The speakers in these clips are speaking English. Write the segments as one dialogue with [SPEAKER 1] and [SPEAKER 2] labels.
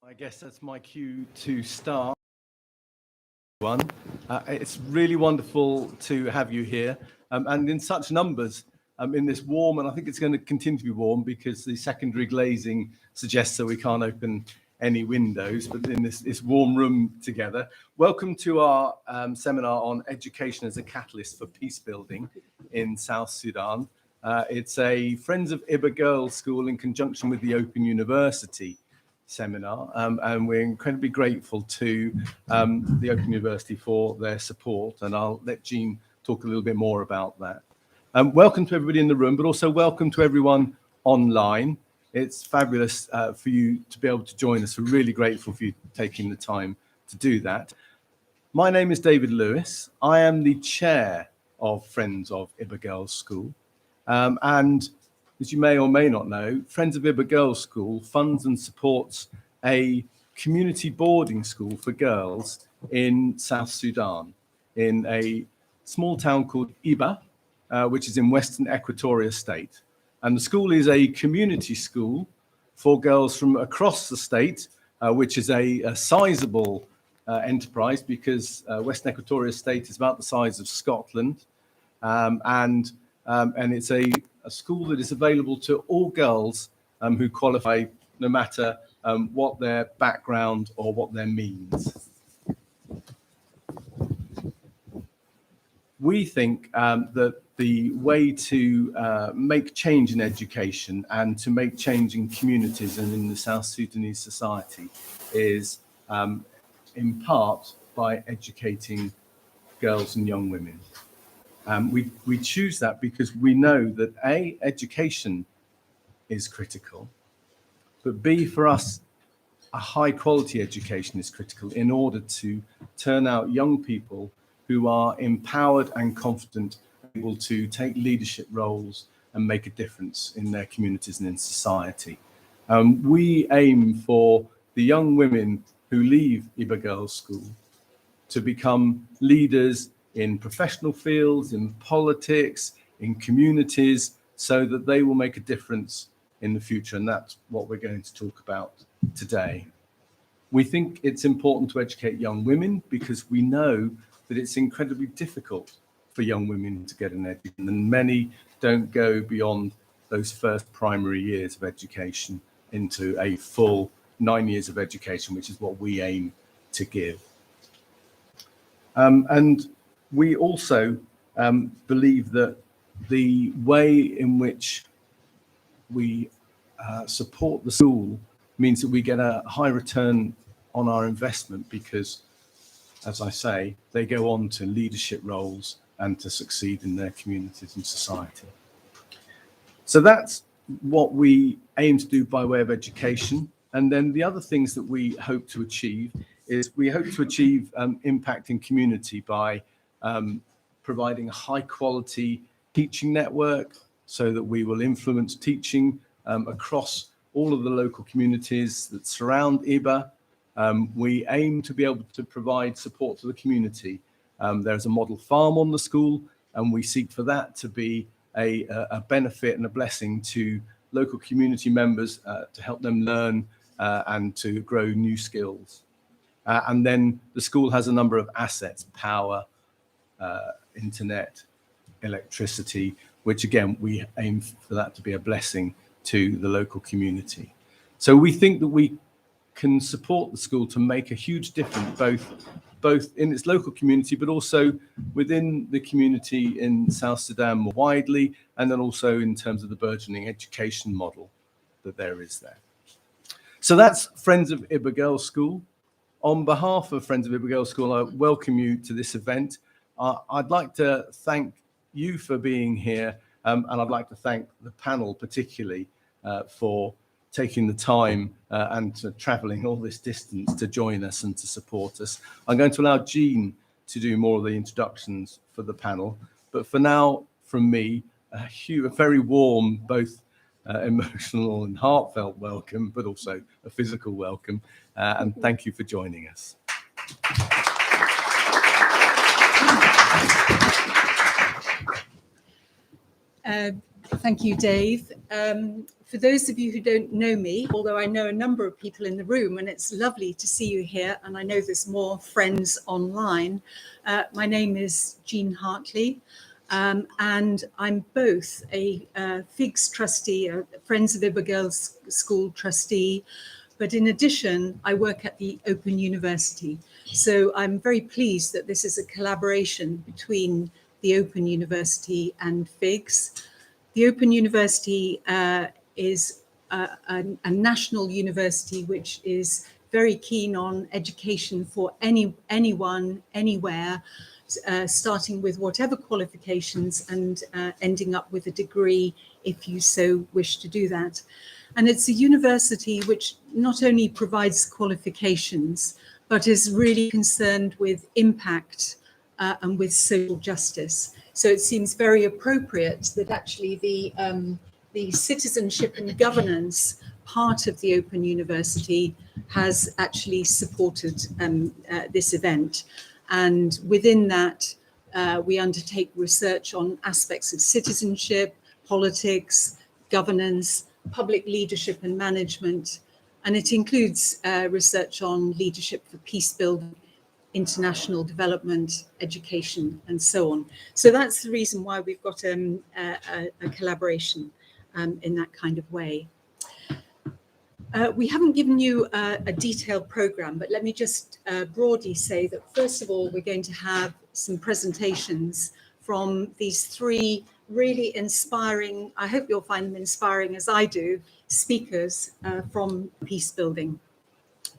[SPEAKER 1] I guess that's my cue to start. It's really wonderful to have you here and in such numbers in this warm, and I think it's going to continue to be warm because the secondary glazing suggests that we can't open any windows, but in this warm room together. Welcome to our seminar on education as a catalyst for peace building in South Sudan. It's a Friends of Ibba Girls School in conjunction with the Open University seminar, and we're incredibly grateful to the Open University for their support, and I'll let Jean talk a little bit more about that. Welcome to everybody in the room, but also welcome to everyone online. It's fabulous for you to be able to join us. We're really grateful for you taking the time to do that. My name is David Lewis. I am the chair of Friends of Ibba Girls School, and as you may or may not know, Friends of Ibba Girls School funds and supports a community boarding school for girls in South Sudan, in a small town called Ibba, which is in Western Equatoria State. And the school is a community school for girls from across the state, which is a sizable enterprise because Western Equatoria State is about the size of Scotland. And it's a school that is available to all girls who qualify, no matter what their background or what their means. We think that the way to make change in education and to make change in communities and in the South Sudanese society is in part by educating girls and young women. We choose that because we know that A, education is critical, but B, for us, a high quality education is critical in order to turn out young people who are empowered and confident, able to take leadership roles and make a difference in their communities and in society. We aim for the young women who leave Ibba Girls School to become leaders in professional fields, in politics, in communities, so that they will make a difference in the future. And that's what we're going to talk about today. We think it's important to educate young women because we know that it's incredibly difficult for young women to get an education, and many don't go beyond those first primary years of education into a full 9 years of education, which is what we aim to give. And we also believe that the way in which we support the school means that we get a high return on our investment because, as I say, they go on to leadership roles and to succeed in their communities and society. So that's what we aim to do by way of education. And then the other things that we hope to achieve is we hope to achieve impact in community by providing a high quality teaching network so that we will influence teaching across all of the local communities that surround Ibba. We aim to be able to provide support to the community. There's a model farm on the school, and we seek for that to be a benefit and a blessing to local community members to help them learn and to grow new skills. And then the school has a number of assets: power, internet, electricity, which again, we aim for that to be a blessing to the local community. So we think that we can support the school to make a huge difference, both in its local community, but also within the community in South Sudan more widely, and then also in terms of the burgeoning education model that there is there. So that's Friends of Ibba Girls School. On behalf of Friends of Ibba Girls School, I welcome you to this event. I'd like to thank you for being here, and I'd like to thank the panel particularly for taking the time and traveling all this distance to join us and to support us. I'm going to allow Jean to do more of the introductions for the panel, but for now, from me, a very warm, both emotional and heartfelt welcome, but also a physical welcome, and thank you for joining us.
[SPEAKER 2] Thank you, Dave. For those of you who don't know me, although I know a number of people in the room, and it's lovely to see you here, and I know there's more friends online, my name is Jean Hartley, and I'm both a FIGS trustee, a Friends of Ibba Girls School trustee, but in addition, I work at the Open University. So I'm very pleased that this is a collaboration between the Open University and FIGS. The Open University is a national university which is very keen on education for anyone, anywhere, starting with whatever qualifications and ending up with a degree if you so wish to do that. And it's a university which not only provides qualifications, but is really concerned with impact and with social justice. So it seems very appropriate that actually the citizenship and governance part of the Open University has actually supported this event. And within that, we undertake research on aspects of citizenship, politics, governance, public leadership and management. And it includes research on leadership for peacebuilding, international development, education, and so on. So that's the reason why we've got a collaboration in that kind of way. We haven't given you a detailed program, but let me just broadly say that first of all, we're going to have some presentations from these three really inspiring, I hope you'll find them inspiring as I do, speakers from Peacebuilding.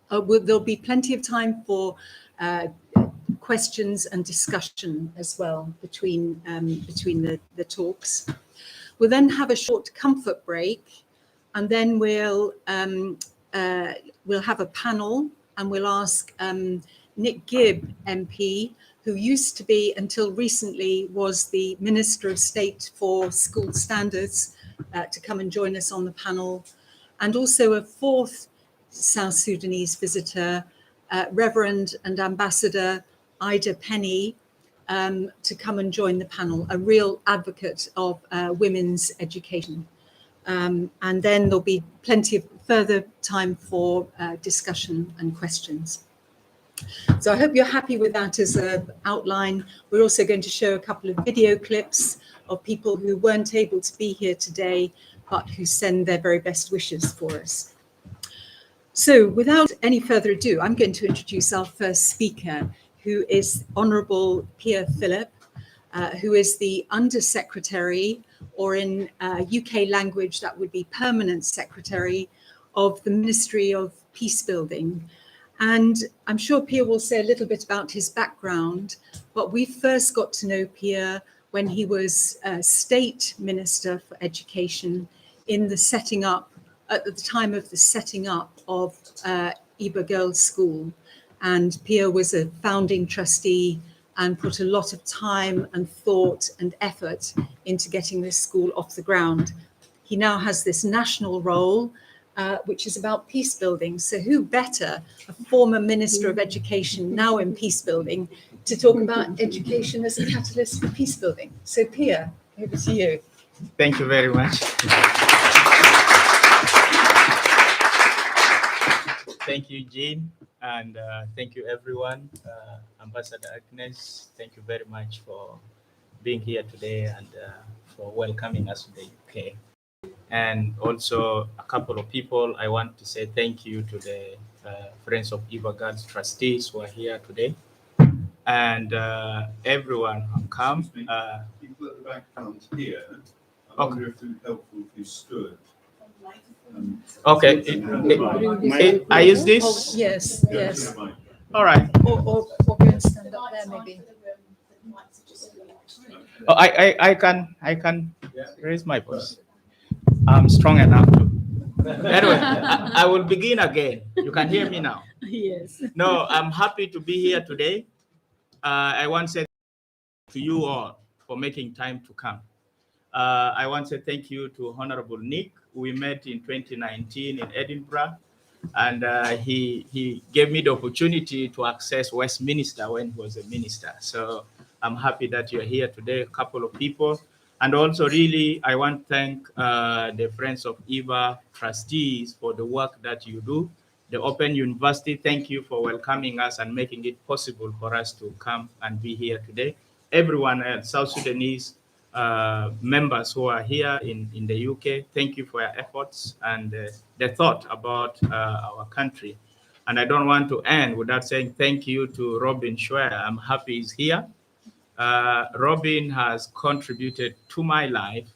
[SPEAKER 2] There'll be plenty of time for questions and discussion as well between the talks. We'll then have a short comfort break, and then we'll have a panel, and we'll ask Nick Gibb MP, who used to be, until recently, was the Minister of State for School Standards, to come and join us on the panel, and also a fourth South Sudanese visitor, Reverend and Ambassador Ida Peni, to come and join the panel, a real advocate of women's education. And then there'll be plenty of further time for discussion and questions. So I hope you're happy with that as an outline. We're also going to show a couple of video clips of people who weren't able to be here today, but who send their very best wishes for us. So without any further ado, I'm going to introduce our first speaker, who is Honourable Pia Philip, who is the Under-Secretary, or in UK language, that would be Permanent Secretary of the Ministry of Peacebuilding. And I'm sure Pia will say a little bit about his background, but we first got to know Pia when he was State Minister for Education in the setting up, at the time of the setting up of Ibba Girls School. And Pia was a founding trustee and put a lot of time and thought and effort into getting this school off the ground. He now has this national role, which is about peace building. So who better, a former Minister of Education, now in peace building, to talk about education as a catalyst for peace building. So Pia, over to you.
[SPEAKER 3] Thank you very much. Thank you, Jean, and thank you, everyone. Ambassador Agnes, thank you very much for being here today and for welcoming us to the UK. And also a couple of people, I want to say thank you to the Friends of Ibba Girls Trustees who are here today. And everyone who come.
[SPEAKER 4] People at the back can't hear. I wonder if it would be helpful if you stood.
[SPEAKER 3] Okay. I use this?
[SPEAKER 2] Oh, yes, yes.
[SPEAKER 3] All right.
[SPEAKER 2] Or go and stand up there, maybe.
[SPEAKER 3] Oh, I can raise my voice. I'm strong enough to. Anyway, I will begin again. You can hear me now.
[SPEAKER 2] Yes.
[SPEAKER 3] No, I'm happy to be here today. I want to say to you all for making time to come. I want to say thank you to Honorable Nick. We met in 2019 in Edinburgh, and he gave me the opportunity to access Westminster when he was a minister. So I'm happy that you're here today, a couple of people. And also, really, I want to thank the Friends of Ibba Trustees for the work that you do. The Open University, thank you for welcoming us and making it possible for us to come and be here today. Everyone else, South Sudanese members who are here in the UK, thank you for your efforts and the thought about our country. And I don't want to end without saying thank you to Robin Schwer. I'm happy he's here. Robin has contributed to my life.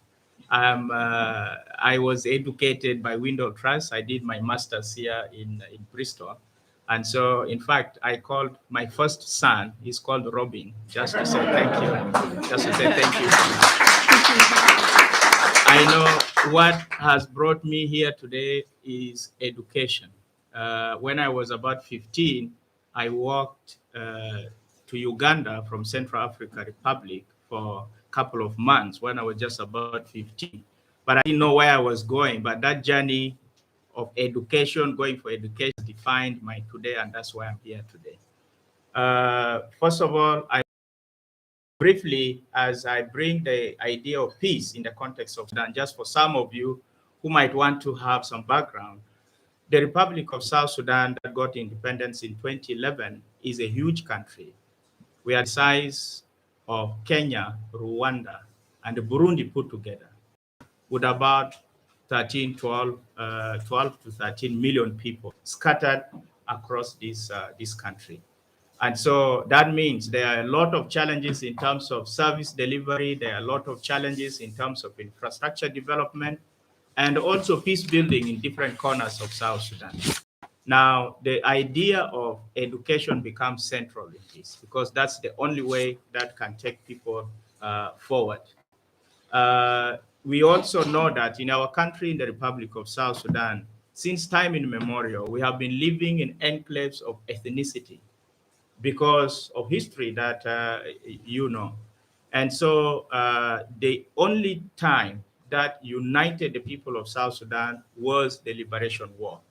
[SPEAKER 3] I was educated by Windle Trust. I did my master's here in Bristol. And so, in fact, I called my first son, he's called Robin, just to say thank you. Just to say thank you. I know what has brought me here today is education. When I was about 15, I walked to Uganda from Central African Republic for a couple of months when I was just about 15. But I didn't know where I was going. But that journey of education, going for education, defined my today, and that's why I'm here today. First of all, briefly, as I bring the idea of peace in the context of Sudan, just for some of you who might want to have some background, the Republic of South Sudan that got independence in 2011 is a huge country. We are the size of Kenya, Rwanda, and Burundi put together, with about 12 to 13 million people scattered across this country. And so that means there are a lot of challenges in terms of service delivery. There are a lot of challenges in terms of infrastructure development, and also peace building in different corners of South Sudan. Now, the idea of education becomes central in this, because that's the only way that can take people forward. We also know that in our country, in the Republic of South Sudan, since time immemorial, we have been living in enclaves of ethnicity because of history that you know. And so the only time that united the people of South Sudan was the Liberation War.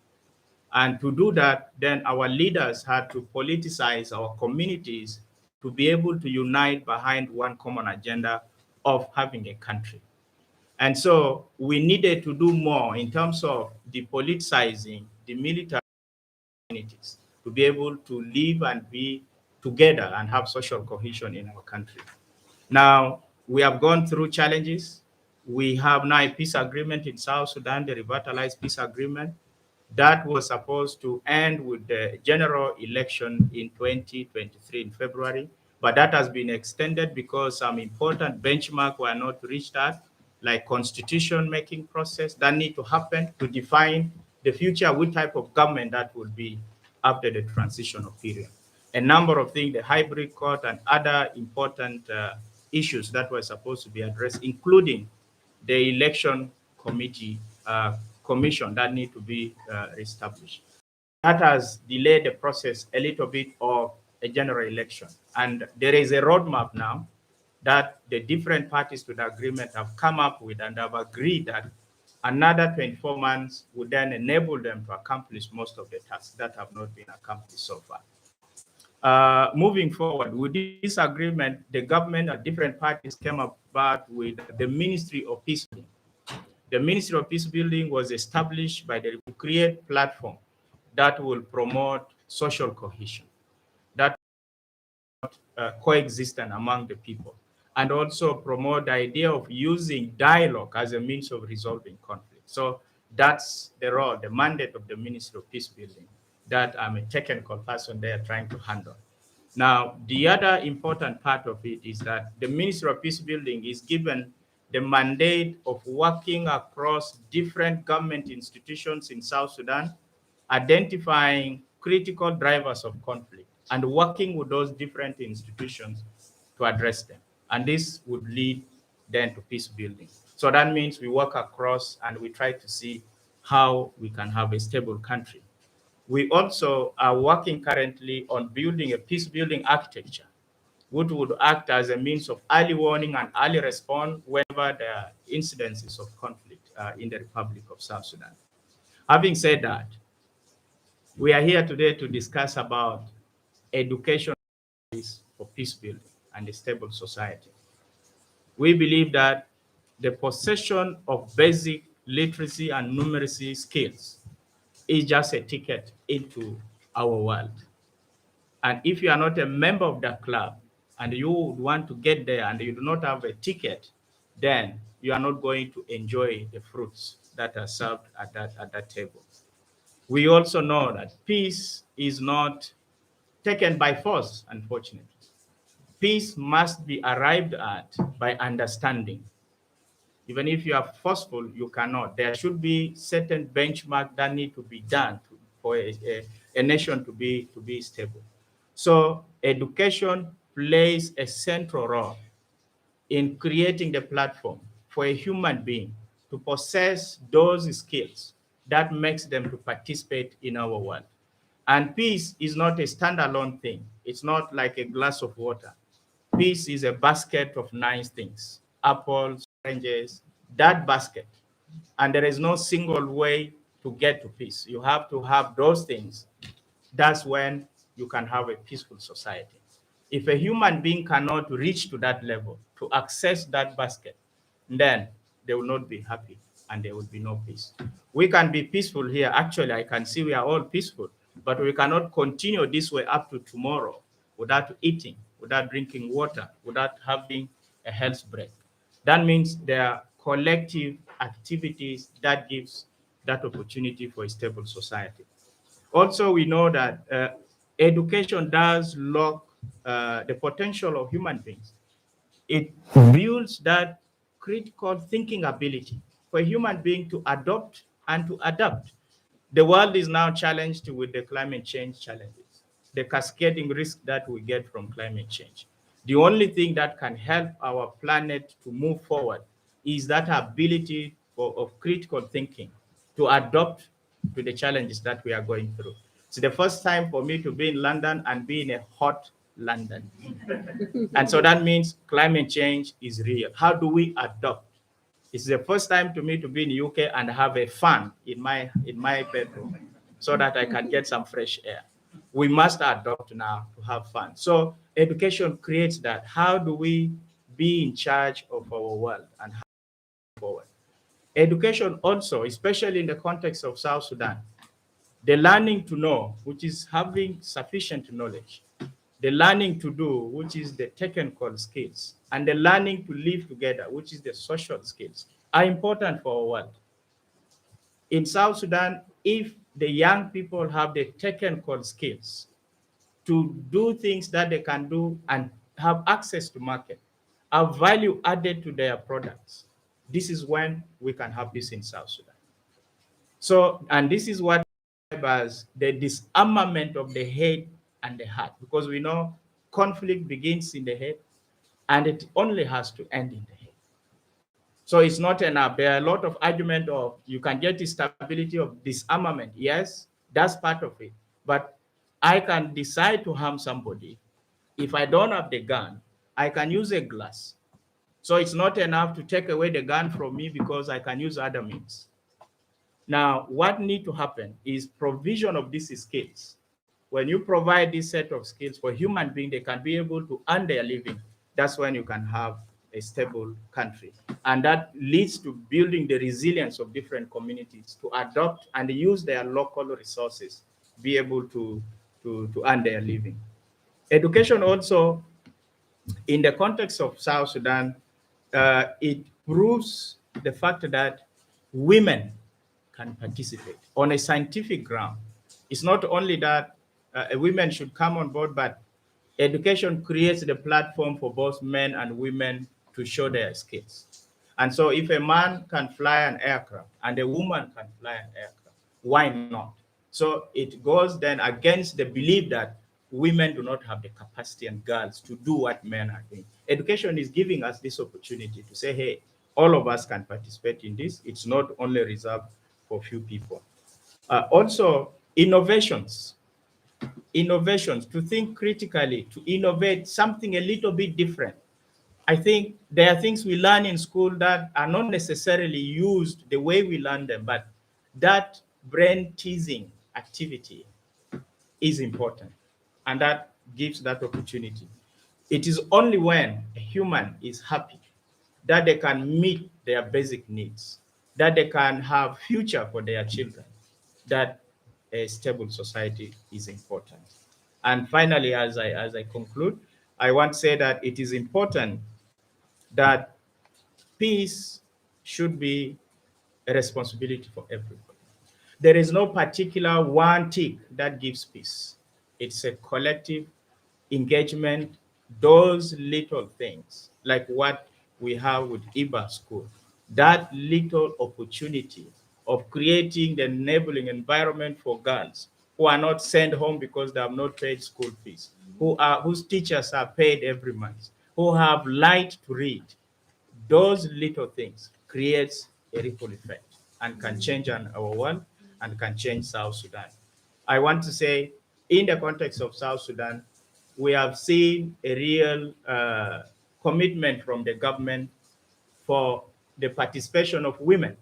[SPEAKER 3] And to do that, then our leaders had to politicize our communities to be able to unite behind one common agenda of having a country. And so we needed to do more in terms of depoliticizing the military communities to be able to live and be together and have social cohesion in our country. Now, we have gone through challenges. We have now a peace agreement in South Sudan, the revitalized peace agreement. That was supposed to end with the general election in 2023 in February, but that has been extended because some important benchmarks were not reached at, like constitution making process that need to happen to define the future, what type of government that will be after the transitional period. A number of things, the hybrid court and other important issues that were supposed to be addressed, including the election commission that need to be established. That has delayed the process a little bit of a general election. And there is a roadmap now that the different parties to the agreement have come up with and have agreed that another 24 months would then enable them to accomplish most of the tasks that have not been accomplished so far. Moving forward, with this agreement, the government and different parties came about with the Ministry of Peacebuilding. The Ministry of Peacebuilding was established by the create platform that will promote social cohesion, that coexistence among the people, and also promote the idea of using dialogue as a means of resolving conflict. So that's the role, the mandate of the Ministry of Peacebuilding that I'm a technical person there trying to handle. Now, the other important part of it is that the Ministry of Peacebuilding is given the mandate of working across different government institutions in South Sudan, identifying critical drivers of conflict and working with those different institutions to address them. And this would lead then to peace building. So that means we work across and we try to see how we can have a stable country. We also are working currently on building a peace building architecture, which would act as a means of early warning and early response whenever there are incidences of conflict in the Republic of South Sudan. Having said that, we are here today to discuss about education for peace building and a stable society. We believe that the possession of basic literacy and numeracy skills is just a ticket into our world. And if you are not a member of that club and you would want to get there and you do not have a ticket, then you are not going to enjoy the fruits that are served at that table. We also know that peace is not taken by force, unfortunately. Peace must be arrived at by understanding. Even if you are forceful, you cannot. There should be certain benchmark that need to be done for a nation to be stable. So education plays a central role in creating the platform for a human being to possess those skills that makes them to participate in our world. And peace is not a standalone thing. It's not like a glass of water. Peace is a basket of nice things, apples, oranges, that basket. And there is no single way to get to peace. You have to have those things. That's when you can have a peaceful society. If a human being cannot reach to that level, to access that basket, then they will not be happy and there will be no peace. We can be peaceful here. Actually, I can see we are all peaceful, but we cannot continue this way up to tomorrow without eating, without drinking water, without having a health break. That means there are collective activities that gives that opportunity for a stable society. Also, we know that education does lock the potential of human beings. It builds that critical thinking ability for a human being to adopt and to adapt. The world is now challenged with the climate change challenges, the cascading risk that we get from climate change. The only thing that can help our planet to move forward is that ability of critical thinking to adapt to the challenges that we are going through. It's the first time for me to be in London and be in a hot London. And so that means climate change is real. How do we adapt? It's the first time to me to be in the UK and have a fan in my bedroom so that I can get some fresh air. We must adopt now to have fun. So education creates that. How do we be in charge of our world and how to move forward? Education also, especially in the context of South Sudan, the learning to know, which is having sufficient knowledge, the learning to do, which is the technical skills, and the learning to live together, which is the social skills, are important for our world. In South Sudan, if the young people have the technical skills to do things that they can do and have access to market, have value added to their products, this is when we can have this in South Sudan. So, and this is what as the disarmament of the head and the heart, because we know conflict begins in the head and it only has to end in the head. So it's not enough. There are a lot of argument of you can get the stability of disarmament. Yes, that's part of it. But I can decide to harm somebody. If I don't have the gun, I can use a glass. So it's not enough to take away the gun from me because I can use other means. Now, what needs to happen is provision of these skills. When you provide this set of skills for human beings, they can be able to earn their living. That's when you can have a stable country. And that leads to building the resilience of different communities to adopt and use their local resources, be able to earn their living. Education also, in the context of South Sudan, it proves the fact that women can participate on a scientific ground. It's not only that women should come on board, but education creates the platform for both men and women to show their skills. And so if a man can fly an aircraft and a woman can fly an aircraft, why not? So it goes then against the belief that women do not have the capacity and girls to do what men are doing. Education is giving us this opportunity to say, hey, all of us can participate in this. It's not only reserved for few people. Also, innovations, to think critically, to innovate something a little bit different. I think there are things we learn in school that are not necessarily used the way we learn them, but that brain teasing activity is important, and that gives that opportunity. It is only when a human is happy that they can meet their basic needs, that they can have future for their children, that a stable society is important. And finally, as I conclude, I want to say that it is important that peace should be a responsibility for everybody. There is no particular one tick that gives peace. It's a collective engagement, those little things, like what we have with Ibba School, that little opportunity of creating the enabling environment for girls who are not sent home because they have not paid school fees, whose teachers are paid every month, who have light to read. Those little things creates a ripple effect and can change our world and can change South Sudan. I want to say, in the context of South Sudan, we have seen a real commitment from the government for the participation of women.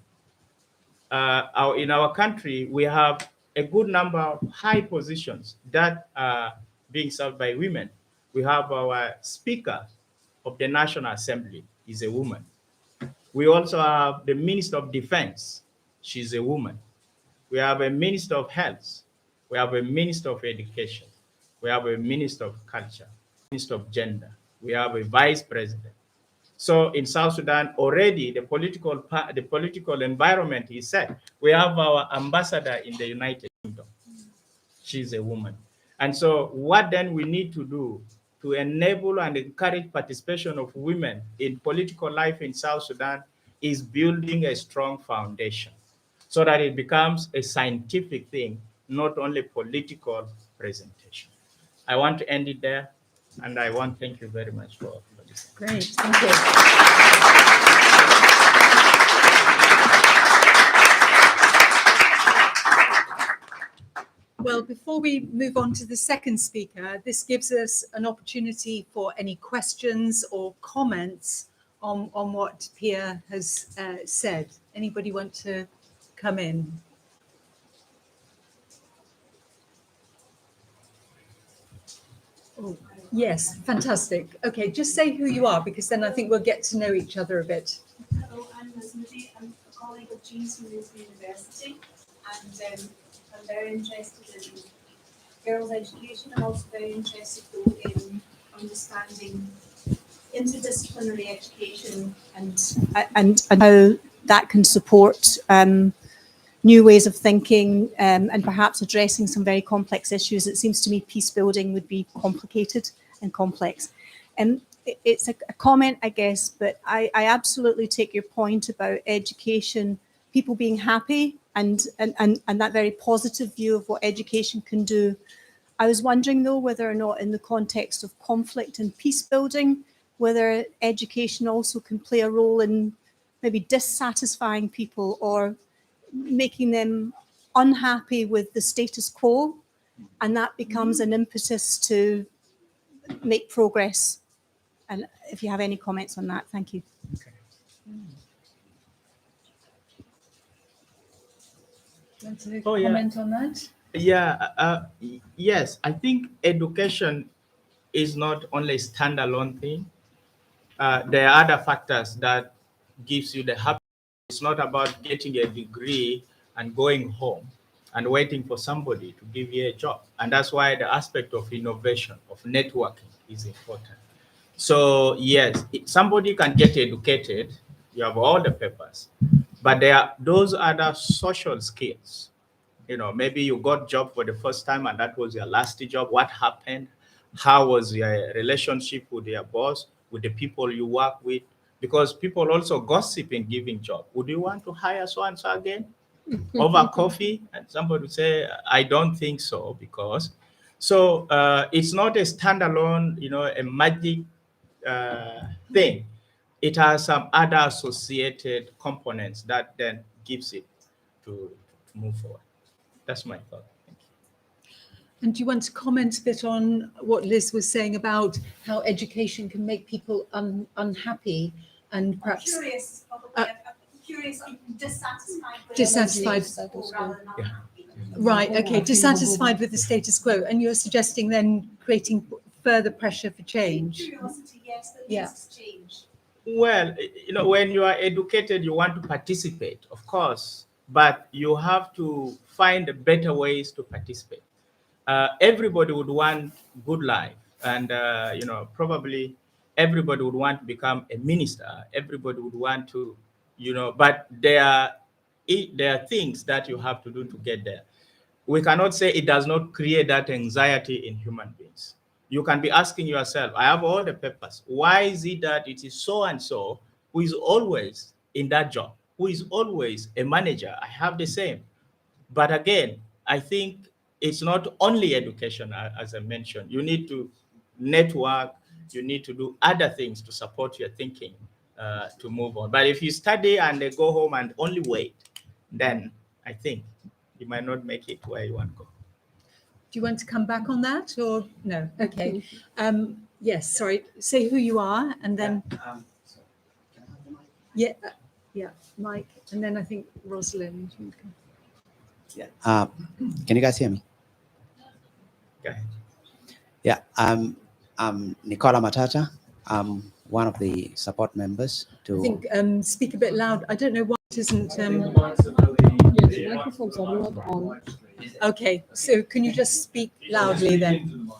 [SPEAKER 3] In our country, we have a good number of high positions that are being served by women. We have our Speaker of the National Assembly is a woman. We also have the Minister of Defense. She's a woman. We have a Minister of Health. We have a Minister of Education. We have a Minister of Culture, Minister of Gender. We have a Vice President. So in South Sudan, already the political environment is set. We have our ambassador in the United Kingdom. She's a woman. And so what then we need to do to enable and encourage participation of women in political life in South Sudan is building a strong foundation so that it becomes a scientific thing, not only political presentation. I want to end it there, and I want to thank you very much for listening.
[SPEAKER 2] Great, thank you. Well, before we move on to the second speaker, this gives us an opportunity for any questions or comments on what Pia has said. Anybody want to come in? Oh, yes, fantastic. Okay, just say who you are, because then I think we'll get to know each other a bit.
[SPEAKER 5] Hello, I'm Liz Moody. I'm a colleague of Jean's from Lisbon University, and I'm very interested in girls' education. I'm also very interested though in understanding interdisciplinary education and how that can support new ways of thinking and perhaps addressing some very complex issues. It seems to me peace building would be complicated and complex. And it's a comment, I guess, but I absolutely take your point about education, people being happy and that very positive view of what education can do. I was wondering though whether or not in the context of conflict and peace building, whether education also can play a role in maybe dissatisfying people or making them unhappy with the status quo, and that becomes an impetus to make progress. And if you have any comments on that, thank you.
[SPEAKER 3] Okay.
[SPEAKER 2] Want to
[SPEAKER 3] Oh, yeah.
[SPEAKER 2] comment on that?
[SPEAKER 3] Yeah, yes, I think education is not only a standalone thing. There are other factors that gives you the happiness. It's not about getting a degree and going home and waiting for somebody to give you a job. And that's why the aspect of innovation, of networking is important. So yes, somebody can get educated, you have all the papers, but there are those other social skills. You know, maybe you got job for the first time and that was your last job. What happened? How was your relationship with your boss, with the people you work with? Because people also gossip in giving job. Would you want to hire so-and-so again over coffee? And somebody would say, I don't think so, because. So it's not a standalone, you know, a magic thing. It has some other associated components that then gives it to move forward. That's my thought. Thank you.
[SPEAKER 2] And do you want to comment a bit on what Liz was saying about how education can make people unhappy and perhaps
[SPEAKER 5] Curious, probably. Curious, dissatisfied. With
[SPEAKER 2] Dissatisfied.
[SPEAKER 5] the status quo rather than
[SPEAKER 3] Yeah.
[SPEAKER 5] unhappy.
[SPEAKER 2] right? Okay, dissatisfied with the status quo, and you're suggesting then creating further pressure for change.
[SPEAKER 5] Curiosity, yes, that
[SPEAKER 2] Yeah.
[SPEAKER 5] leads to change.
[SPEAKER 3] Well, when you are educated, you want to participate, of course, but you have to find better ways to participate. Everybody would want good life, and probably everybody would want to become a minister. Everybody would want to, but there are things that you have to do to get there. We cannot say it does not create that anxiety in human beings. You can be asking yourself, I have all the papers. Why is it that it is so and so who is always in that job, who is always a manager? I have the same. But again, I think it's not only education, as I mentioned. You need to network, you need to do other things to support your thinking to move on. But if you study and then go home and only wait, then I think you might not make it where you want to go.
[SPEAKER 2] Do you want to come back on that or no? Okay. Yes, sorry. Say who you are and then, yeah, Mike. And then I think Rosalind.
[SPEAKER 6] Yeah. Can you guys hear me?
[SPEAKER 3] Go ahead.
[SPEAKER 6] Yeah. I'm Nicola Matata. I'm one of the support members to.
[SPEAKER 2] I think speak a bit loud. I don't know why it isn't.
[SPEAKER 7] Yes, microphones are not on.
[SPEAKER 2] Okay, so can you just speak loudly then?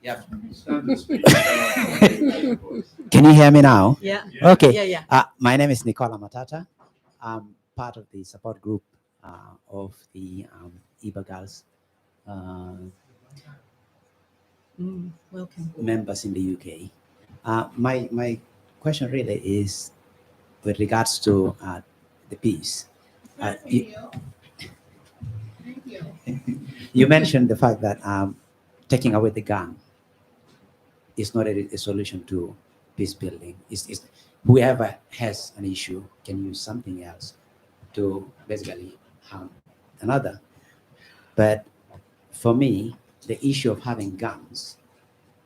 [SPEAKER 6] Yeah. Can you hear me now?
[SPEAKER 2] Yeah.
[SPEAKER 6] Okay.
[SPEAKER 2] Yeah.
[SPEAKER 6] My name is Nicola Matata. I'm part of the support group of the Ibba Girls
[SPEAKER 2] Welcome.
[SPEAKER 6] members in the UK. My question really is with regards to the peace. You mentioned the fact that taking away the gun is not a solution to peace building. It's whoever has an issue can use something else to basically harm another. But for me, the issue of having guns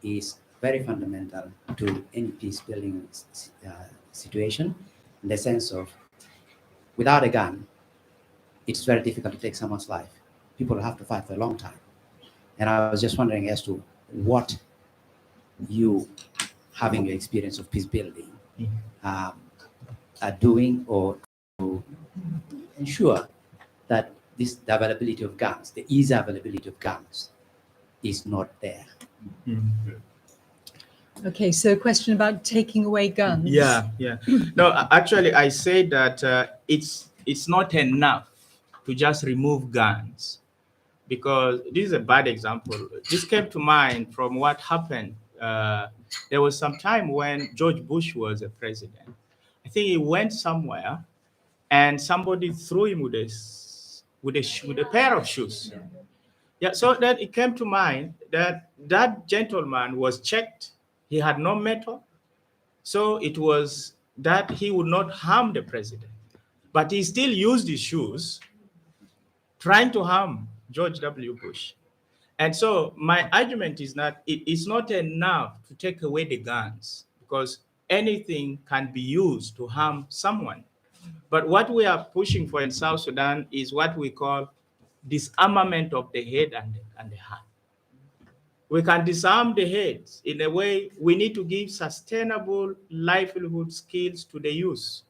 [SPEAKER 6] is very fundamental to any peace building situation, in the sense of without a gun, it's very difficult to take someone's life. People have to fight for a long time. And I was just wondering as to what you, having your experience of peace building, are doing or to ensure that the availability of guns, the easy availability of guns is not there.
[SPEAKER 2] Okay, so a question about taking away guns.
[SPEAKER 3] Yeah. No, actually, I say that it's not enough to just remove guns, because this is a bad example. This came to mind from what happened. There was some time when George Bush was a president. I think he went somewhere and somebody threw him with a pair of shoes. Yeah, so then it came to mind that that gentleman was checked. He had no metal. So it was that he would not harm the president. But he still used his shoes trying to harm George W. Bush. And so my argument is that it is not enough to take away the guns, because anything can be used to harm someone. But what we are pushing for in South Sudan is what we call disarmament of the head and the heart. We can disarm the heads in a way. We need to give sustainable livelihood skills to the youth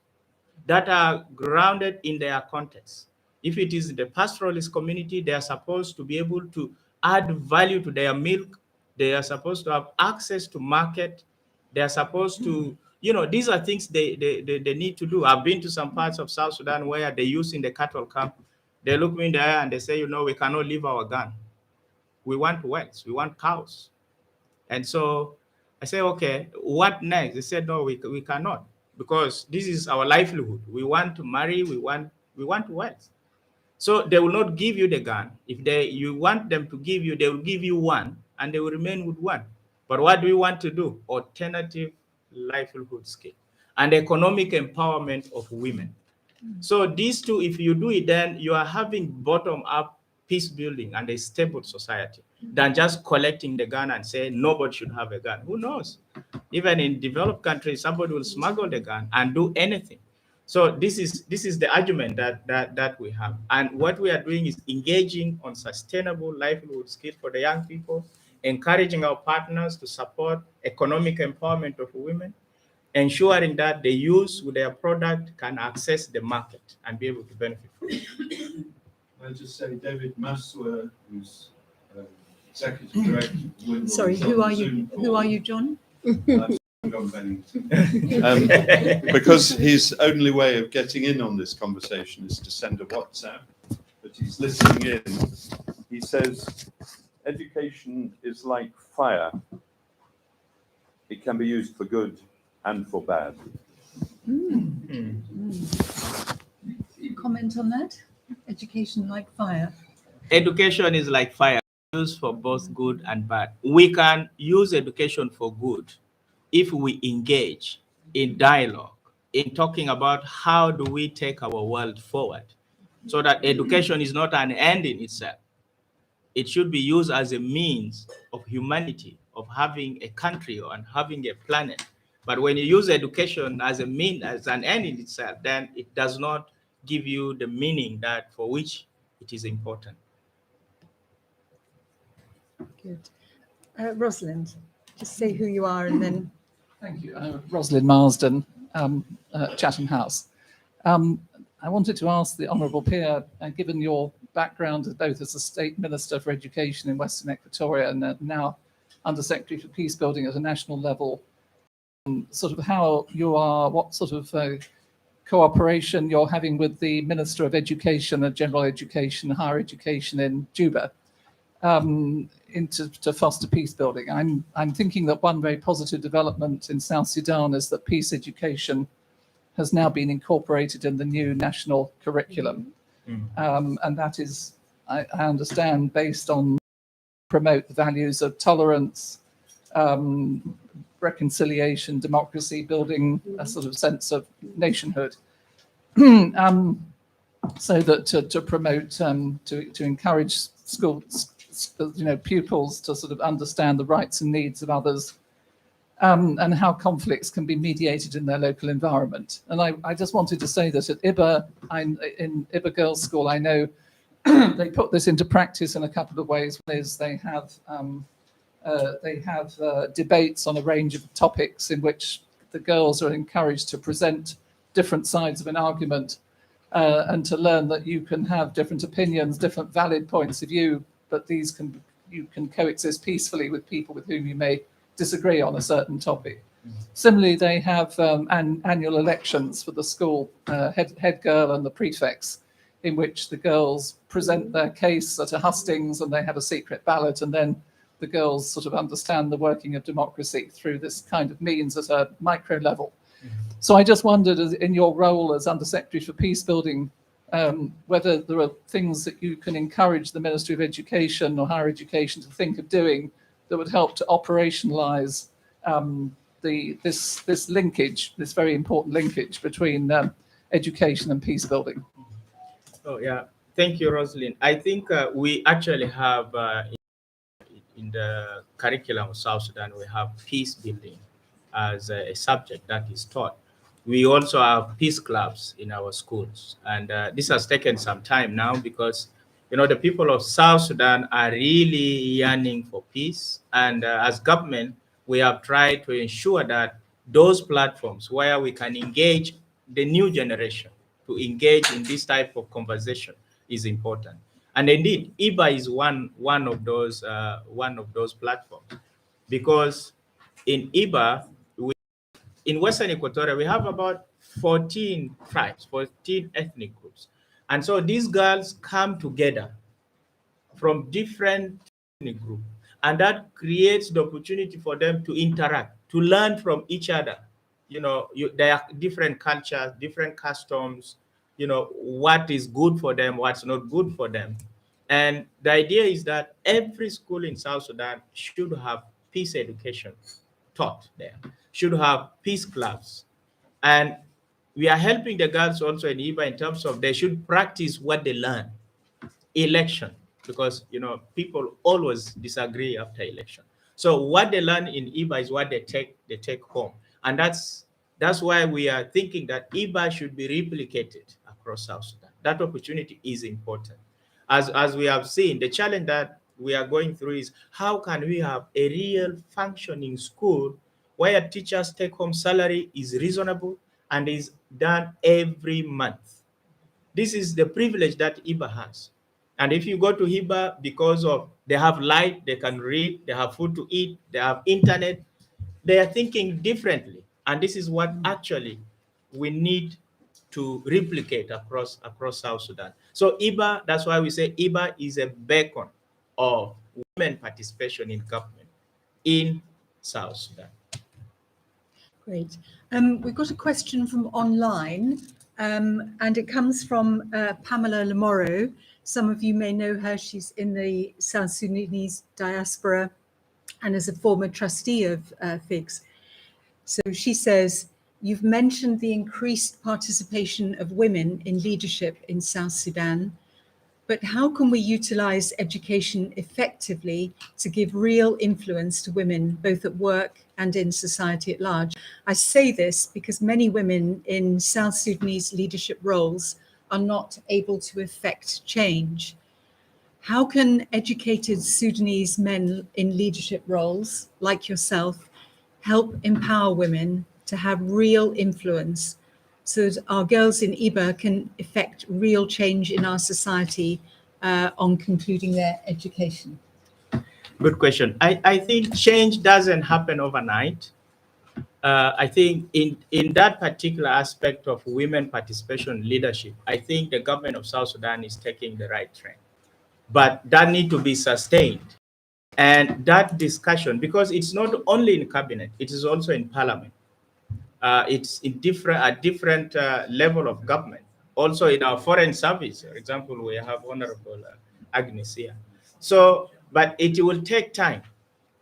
[SPEAKER 3] that are grounded in their context. If it is the pastoralist community, they are supposed to be able to add value to their milk. They are supposed to have access to market. They are supposed to, these are things they need to do. I've been to some parts of South Sudan where the youth in the cattle camp, they look me in the eye and they say, we cannot leave our gun. We want wells, we want cows. And so I say, okay, what next? They said, no, we cannot, because this is our livelihood. We want to marry, we want wealth. So they will not give you the gun. If you want them to give you, they will give you one and they will remain with one. But what do we want to do? Alternative livelihood skill and economic empowerment of women. So these two, if you do it, then you are having bottom-up peace building and a stable society than just collecting the gun and saying nobody should have a gun. Who knows? Even in developed countries, somebody will smuggle the gun and do anything. So this is the argument that we have. And what we are doing is engaging on sustainable livelihood skills for the young people, encouraging our partners to support economic empowerment of women, ensuring that the youth with their product can access the market and be able to benefit from it.
[SPEAKER 4] I'll just say David Maswa, who's Executive Director of Wimble.
[SPEAKER 2] Sorry,
[SPEAKER 4] is on
[SPEAKER 2] who
[SPEAKER 4] the
[SPEAKER 2] are you?
[SPEAKER 4] Zoom
[SPEAKER 2] Who
[SPEAKER 4] call.
[SPEAKER 2] are you, John?
[SPEAKER 4] John Bennington. Because his only way of getting in on this conversation is to send a WhatsApp, but he's listening in. He says, education is like fire. It can be used for good and for bad.
[SPEAKER 2] Comment on that? Education like fire.
[SPEAKER 3] Education is like fire, used for both good and bad. We can use education for good if we engage in dialogue, in talking about how do we take our world forward, so that education is not an end in itself. It should be used as a means of humanity, of having a country and having a planet. But when you use education as a mean, as an end in itself, then it does not give you the meaning that for which it is important.
[SPEAKER 2] Good. Rosalind, just say who you are and then.
[SPEAKER 7] Thank you. Rosalind Marsden, Chatham House. I wanted to ask the Honourable Pia, given your background both as a State Minister for Education in Western Equatoria and now Under Secretary for Peacebuilding at a national level, sort of how you are, what sort of cooperation you're having with the Minister of Education and General Education, Higher Education in Juba, to foster peace building. I'm thinking that one very positive development in South Sudan is that peace education has now been incorporated in the new national curriculum. And that is, I understand, based on promote the values of tolerance, reconciliation, democracy, building a sort of sense of nationhood. So that to promote, to encourage schools, pupils to sort of understand the rights and needs of others, and how conflicts can be mediated in their local environment. And I just wanted to say that at Ibba, in Ibba Girls School, I know they put this into practice in a couple of ways. One is they have debates on a range of topics in which the girls are encouraged to present different sides of an argument, and to learn that you can have different opinions, different valid points of view, but you can coexist peacefully with people with whom you may disagree on a certain topic. Similarly, they have annual elections for the school head girl and the prefects, in which the girls present their case at a hustings and they have a secret ballot, and then the girls sort of understand the working of democracy through this kind of means at a micro level. So I just wondered, in your role as Under Secretary for Peacebuilding, whether there are things that you can encourage the Ministry of Education or Higher Education to think of doing that would help to operationalise this linkage, this very important linkage between education and peacebuilding.
[SPEAKER 3] Oh yeah, thank you, Rosalind. I think we actually have in the curriculum of South Sudan, we have peace building as a subject that is taught. We also have peace clubs in our schools, and this has taken some time now because the people of South Sudan are really yearning for peace, and as government, we have tried to ensure that those platforms where we can engage the new generation to engage in this type of conversation is important. And indeed, Ibba is one of those platforms, because in Ibba, in Western Equatoria, we have about 14 tribes, 14 ethnic groups. And so these girls come together from different ethnic groups, and that creates the opportunity for them to interact, to learn from each other. There are different cultures, different customs, what is good for them, what's not good for them. And the idea is that every school in South Sudan should have peace education taught there, should have peace clubs. And we are helping the girls also in Ibba in terms of they should practice what they learn. Election, because people always disagree after election. So what they learn in Ibba is what they take home. And that's why we are thinking that Ibba should be replicated across South Sudan. That opportunity is important. As we have seen, the challenge that we are going through is how can we have a real functioning school where a teacher's take-home salary is reasonable and is done every month. This is the privilege that Ibba has. And if you go to Ibba, because of they have light, they can read, they have food to eat, they have internet, they are thinking differently. And this is what actually we need to replicate across South Sudan. So Ibba, that's why we say Ibba is a beacon of women participation in government in South Sudan.
[SPEAKER 2] Great. We've got a question from online, and it comes from Pamela Lamoro. Some of you may know her. She's in the South Sudanese diaspora and is a former trustee of FIGS. So she says, you've mentioned the increased participation of women in leadership in South Sudan, but how can we utilize education effectively to give real influence to women, both at work and in society at large? I say this because many women in South Sudanese leadership roles are not able to effect change. How can educated Sudanese men in leadership roles, like yourself, help empower women to have real influence so that our girls in Ibba can effect real change in our society on concluding their education?
[SPEAKER 3] Good question. I think change doesn't happen overnight. I think in that particular aspect of women participation in leadership, I think the government of South Sudan is taking the right trend. But that need to be sustained. And that discussion, because it's not only in cabinet, it is also in parliament. It's in different level of government. Also in our foreign service, for example, we have Honorable Agnes here. So, but it will take time.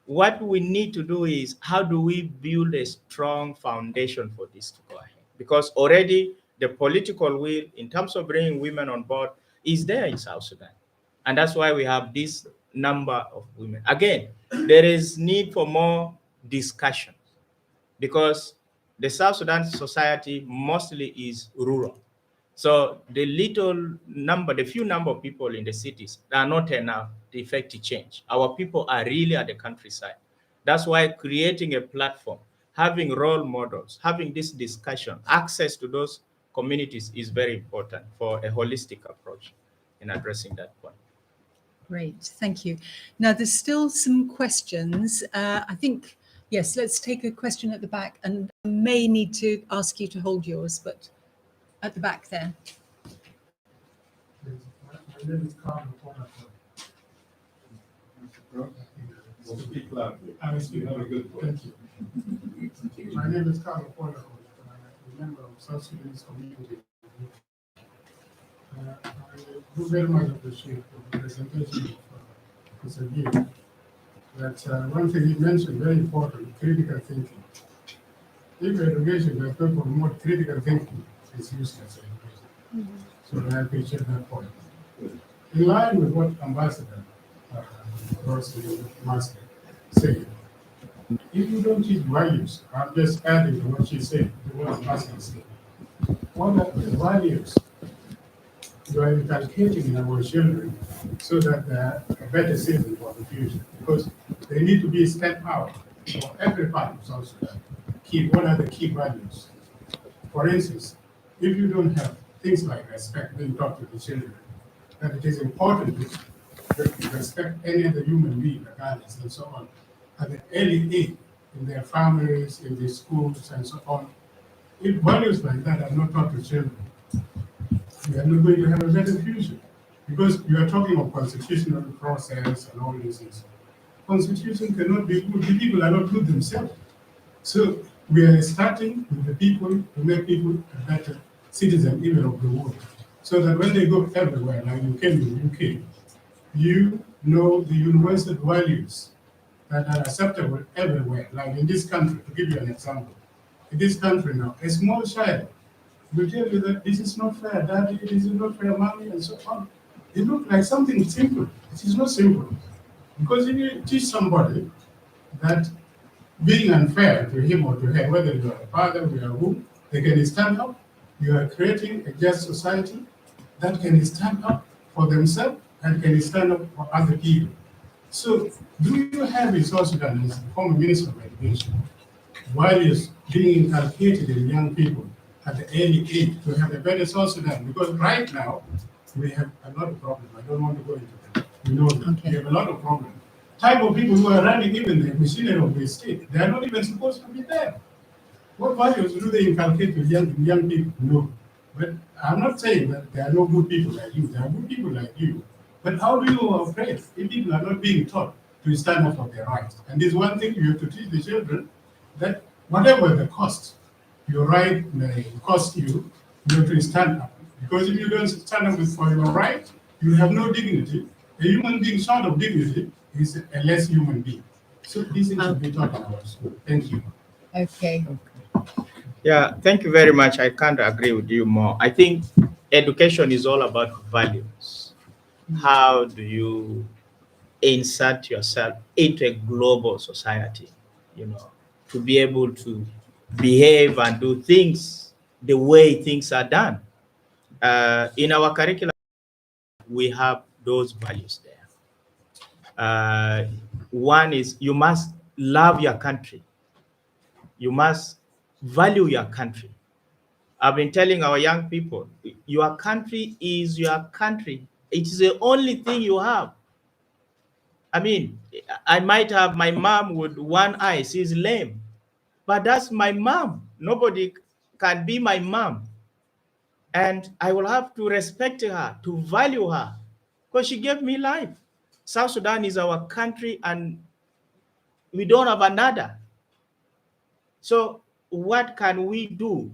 [SPEAKER 3] What we need to do is, how do we build a strong foundation for this to go ahead? Because already the political will, in terms of bringing women on board, is there in South Sudan. And that's why we have this number of women. Again, there is need for more discussion because the South Sudan society mostly is rural. So the few number of people in the cities are not enough to effect change. Our people are really at the countryside. That's why creating a platform, having role models, having this discussion, access to those communities is very important for a holistic approach in addressing that point.
[SPEAKER 2] Great, thank you. Now, there's still some questions. I think, yes, let's take a question at the back, and I may need to ask you to hold yours, but at the back there.
[SPEAKER 8] My name is Carl Porter.
[SPEAKER 4] Speak loudly.
[SPEAKER 8] I will speak.
[SPEAKER 4] Have a good voice.
[SPEAKER 8] Thank you. My name is Carl Porter. I'm a member of South Sudanese community. I do very much appreciate the presentation of Mr. Gill. That one thing he mentioned, very important, critical thinking. If education does not promote critical thinking, it's useless education. So I appreciate that point. In line with what Ambassador Master said, if you don't teach values, I'm just adding to what she said, to what Ambassador said. What are the values you are inculcating in our children so that they are a better citizen for the future? Because they need to be stepped out for every part of South Sudan. What are the key values? For instance, if you don't have things like respect when you talk to the children, that it is important to respect any other human being, regardless, and so on, at the early age, in their families, in their schools, and so on. If values like that are not taught to children, we are not going to have a better future. Because we are talking of constitutional process and all these things. Constitution cannot be good. The people are not good themselves. So we are starting with the people to make people a better citizen even of the world. So that when they go everywhere, like you came in the UK, you know the universal values that are acceptable everywhere. Like in this country, to give you an example, in this country now, a small child will tell you that this is not fair, daddy, this is not fair, mommy, and so on. It looks like something simple. It is not simple. Because if you teach somebody that being unfair to him or to her, whether you are a father or you are who, they can stand up. You are creating a just society that can stand up for themselves and can stand up for other people. So, do you have in South Sudan, as the former Minister of Education, values being inculcated in young people at the early age to have a better South Sudan. Because right now, we have a lot of problems. I don't want to go into them. We know that.
[SPEAKER 2] Okay.
[SPEAKER 8] We have a lot of problems. Type of people who are running even the machinery of the state, they are not even supposed to be there. What values do they inculcate to young people? No. But I'm not saying that there are no good people like you. There are good people like you. But how do you operate if people are not being taught to stand up for their rights? And there's one thing you have to teach the children, that whatever the cost, your right may cost you, you have to stand up. Because if you don't stand up for your right, you have no dignity. A human being short of dignity is a less human being. So these things should be taught in our school. Thank you.
[SPEAKER 2] Okay.
[SPEAKER 3] Yeah, thank you very much. I can't agree with you more. I think education is all about values. How do you insert yourself into a global society, to be able to behave and do things the way things are done? In our curriculum, we have those values there. One is you must love your country. You must value your country. I've been telling our young people, your country is your country. It is the only thing you have. I mean, I might have my mom with one eye, she's lame, but that's my mom. Nobody can be my mom. And I will have to respect her, to value her, because she gave me life. South Sudan is our country and we don't have another. So what can we do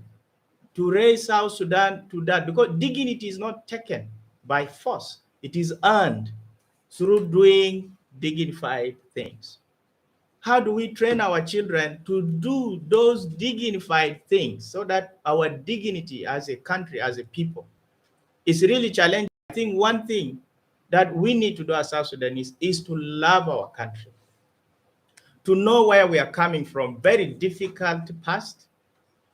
[SPEAKER 3] to raise South Sudan to that? Because dignity is not taken by force. It is earned through doing dignified things. How do we train our children to do those dignified things so that our dignity as a country, as a people, is really challenging? I think one thing that we need to do as South Sudanese is to love our country, to know where we are coming from, very difficult past,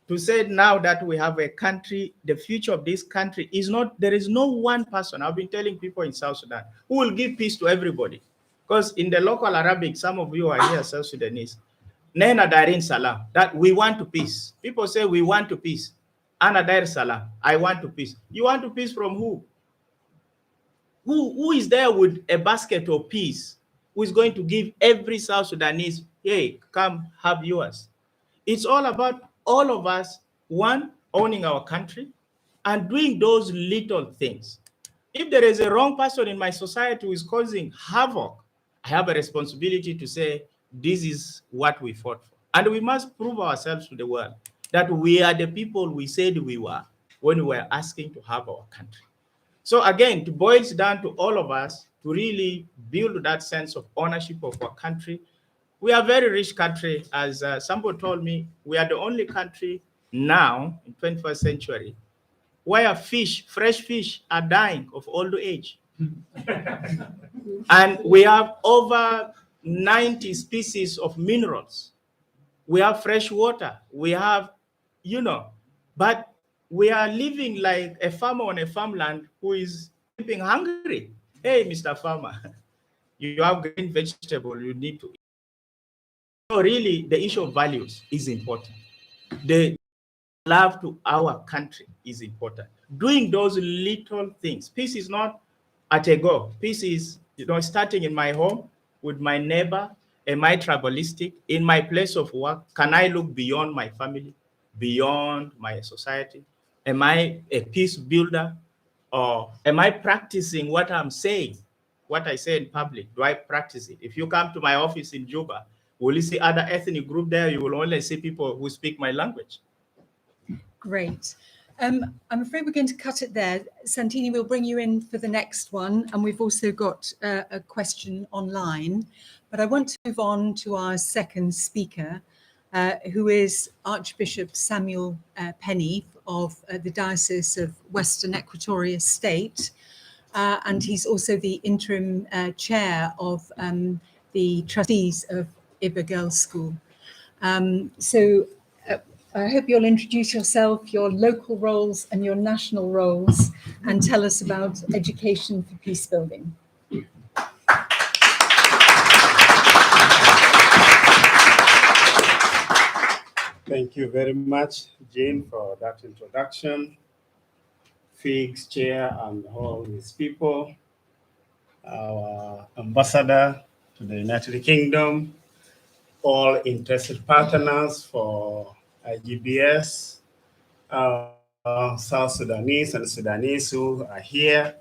[SPEAKER 3] to say now that we have a country, the future of this country is not, there is no one person. I've been telling people in South Sudan who will give peace to everybody. Because in the local Arabic, some of you are here, South Sudanese, Nena Darin Salam, that we want to peace. People say we want to peace. Ana Dair Salam, I want to peace. You want to peace from who? Who is there with a basket of peace? Who is going to give every South Sudanese, hey, come have yours? It's all about all of us, one, owning our country and doing those little things. If there is a wrong person in my society who is causing havoc, I have a responsibility to say, this is what we fought for. And we must prove ourselves to the world that we are the people we said we were when we were asking to have our country. So again, it boils down to all of us to really build that sense of ownership of our country. We are a very rich country. As somebody told me, we are the only country now in 21st century where fish, fresh fish, are dying of old age. And we have over 90 species of minerals. We have fresh water. We have, but we are living like a farmer on a farmland who is sleeping hungry. Hey, Mr. Farmer, you have green vegetable you need to eat. So really, the issue of values is important. The love to our country is important. Doing those little things. Peace is not at a go. Peace is, starting in my home with my neighbor. Am I tribalistic? In my place of work, can I look beyond my family, beyond my society? Am I a peace builder? Or am I practicing what I'm saying? What I say in public, do I practice it? If you come to my office in Juba, will you see other ethnic group there? You will only see people who speak my language.
[SPEAKER 2] Great. I'm afraid we're going to cut it there. Santini, we'll bring you in for the next one. And we've also got a question online. But I want to move on to our second speaker, who is Archbishop Samuel Peni of the Diocese of Western Equatoria State. And he's also the interim chair of the Trustees of Ibba Girls School. I hope you'll introduce yourself, your local roles and your national roles, and tell us about education for peace building.
[SPEAKER 8] Thank you very much, Jane, for that introduction. Figs Chair and all his people, our ambassador to the United Kingdom, all interested partners for IGBS, South Sudanese and Sudanese who are here.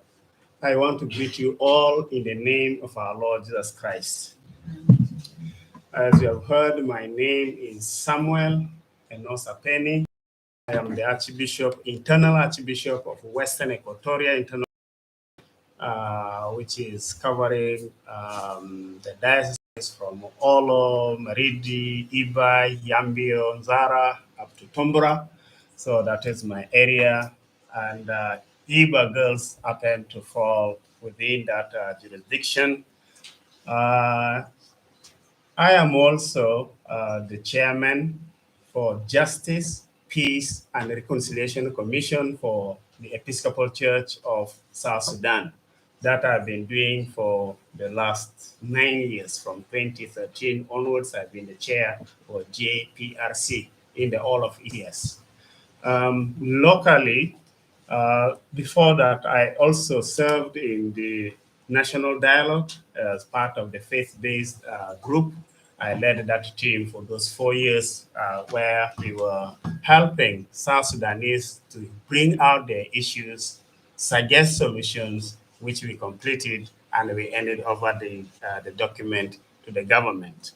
[SPEAKER 8] I want to greet you all in the name of our Lord Jesus Christ. As you have heard, my name is Samuel Enosa Peni. I am the Archbishop, internal Archbishop of Western Equatoria, which is covering the diocese from Olo, Maridi, Ibba, Yambio, Nzara, up to Tombora. So that is my area. And Ibba Girls happen to fall within that jurisdiction. I am also the chairman for Justice, Peace, and Reconciliation Commission for the Episcopal Church of South Sudan. That I've been doing for the last 9 years. From 2013 onwards, I've been the chair for JPRC in the all of ES. Locally, before that, I also served in the National Dialogue as part of the faith-based group. I led that team for those 4 years where we were helping South Sudanese to bring out their issues, suggest solutions, which we completed, and we handed over the document to the government.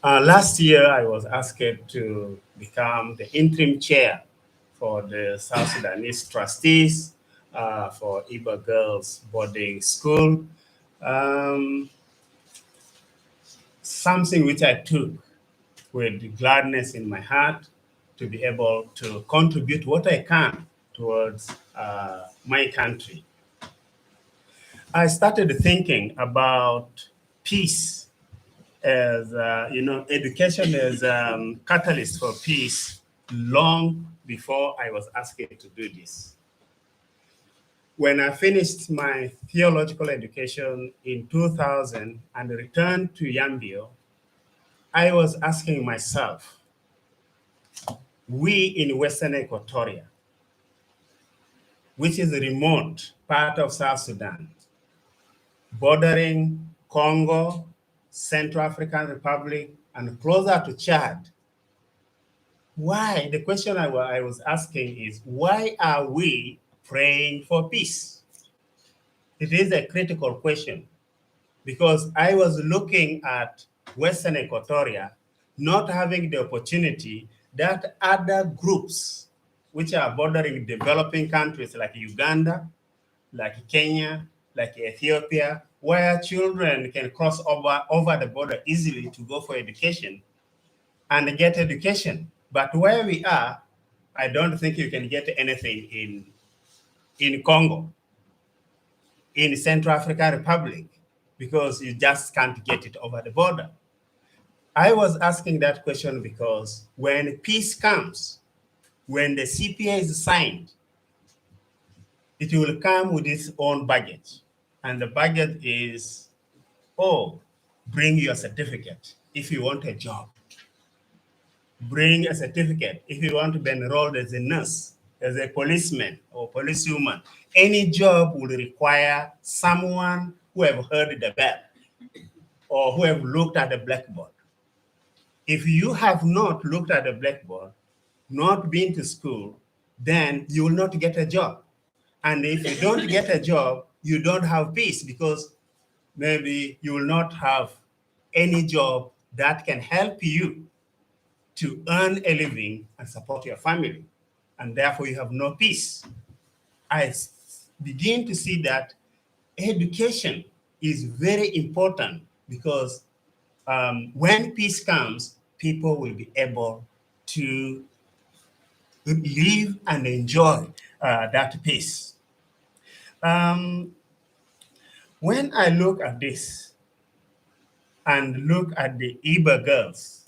[SPEAKER 8] Last year, I was asked to become the interim chair for the South Sudanese Trustees for Ibba Girls Boarding School. Something which I took with gladness in my heart to be able to contribute what I can towards my country. I started thinking about peace as, education as a catalyst for peace long before I was asked to do this. When I finished my theological education in 2000 and returned to Yambio, I was asking myself, we in Western Equatoria, which is a remote part of South Sudan, bordering Congo, Central African Republic, and closer to Chad. Why? The question I was asking is, why are we praying for peace? It is a critical question because I was looking at Western Equatoria not having the opportunity that other groups which are bordering developing countries like Uganda, like Kenya, like Ethiopia, where children can cross over the border easily to go for education and get education. But where we are, I don't think you can get anything in Congo, in Central African Republic, because you just can't get it over the border. I was asking that question because when peace comes, when the CPA is signed, it will come with its own budget. And the budget is, bring your certificate if you want a job. Bring a certificate if you want to be enrolled as a nurse, as a policeman or policewoman. Any job will require someone who have heard the bell or who have looked at the blackboard. If you have not looked at the blackboard, not been to school, then you will not get a job. And if you don't get a job, you don't have peace because maybe you will not have any job that can help you to earn a living and support your family. And therefore you have no peace. I begin to see that education is very important because when peace comes, people will be able to live and enjoy that peace. When I look at this and look at the Ibba girls,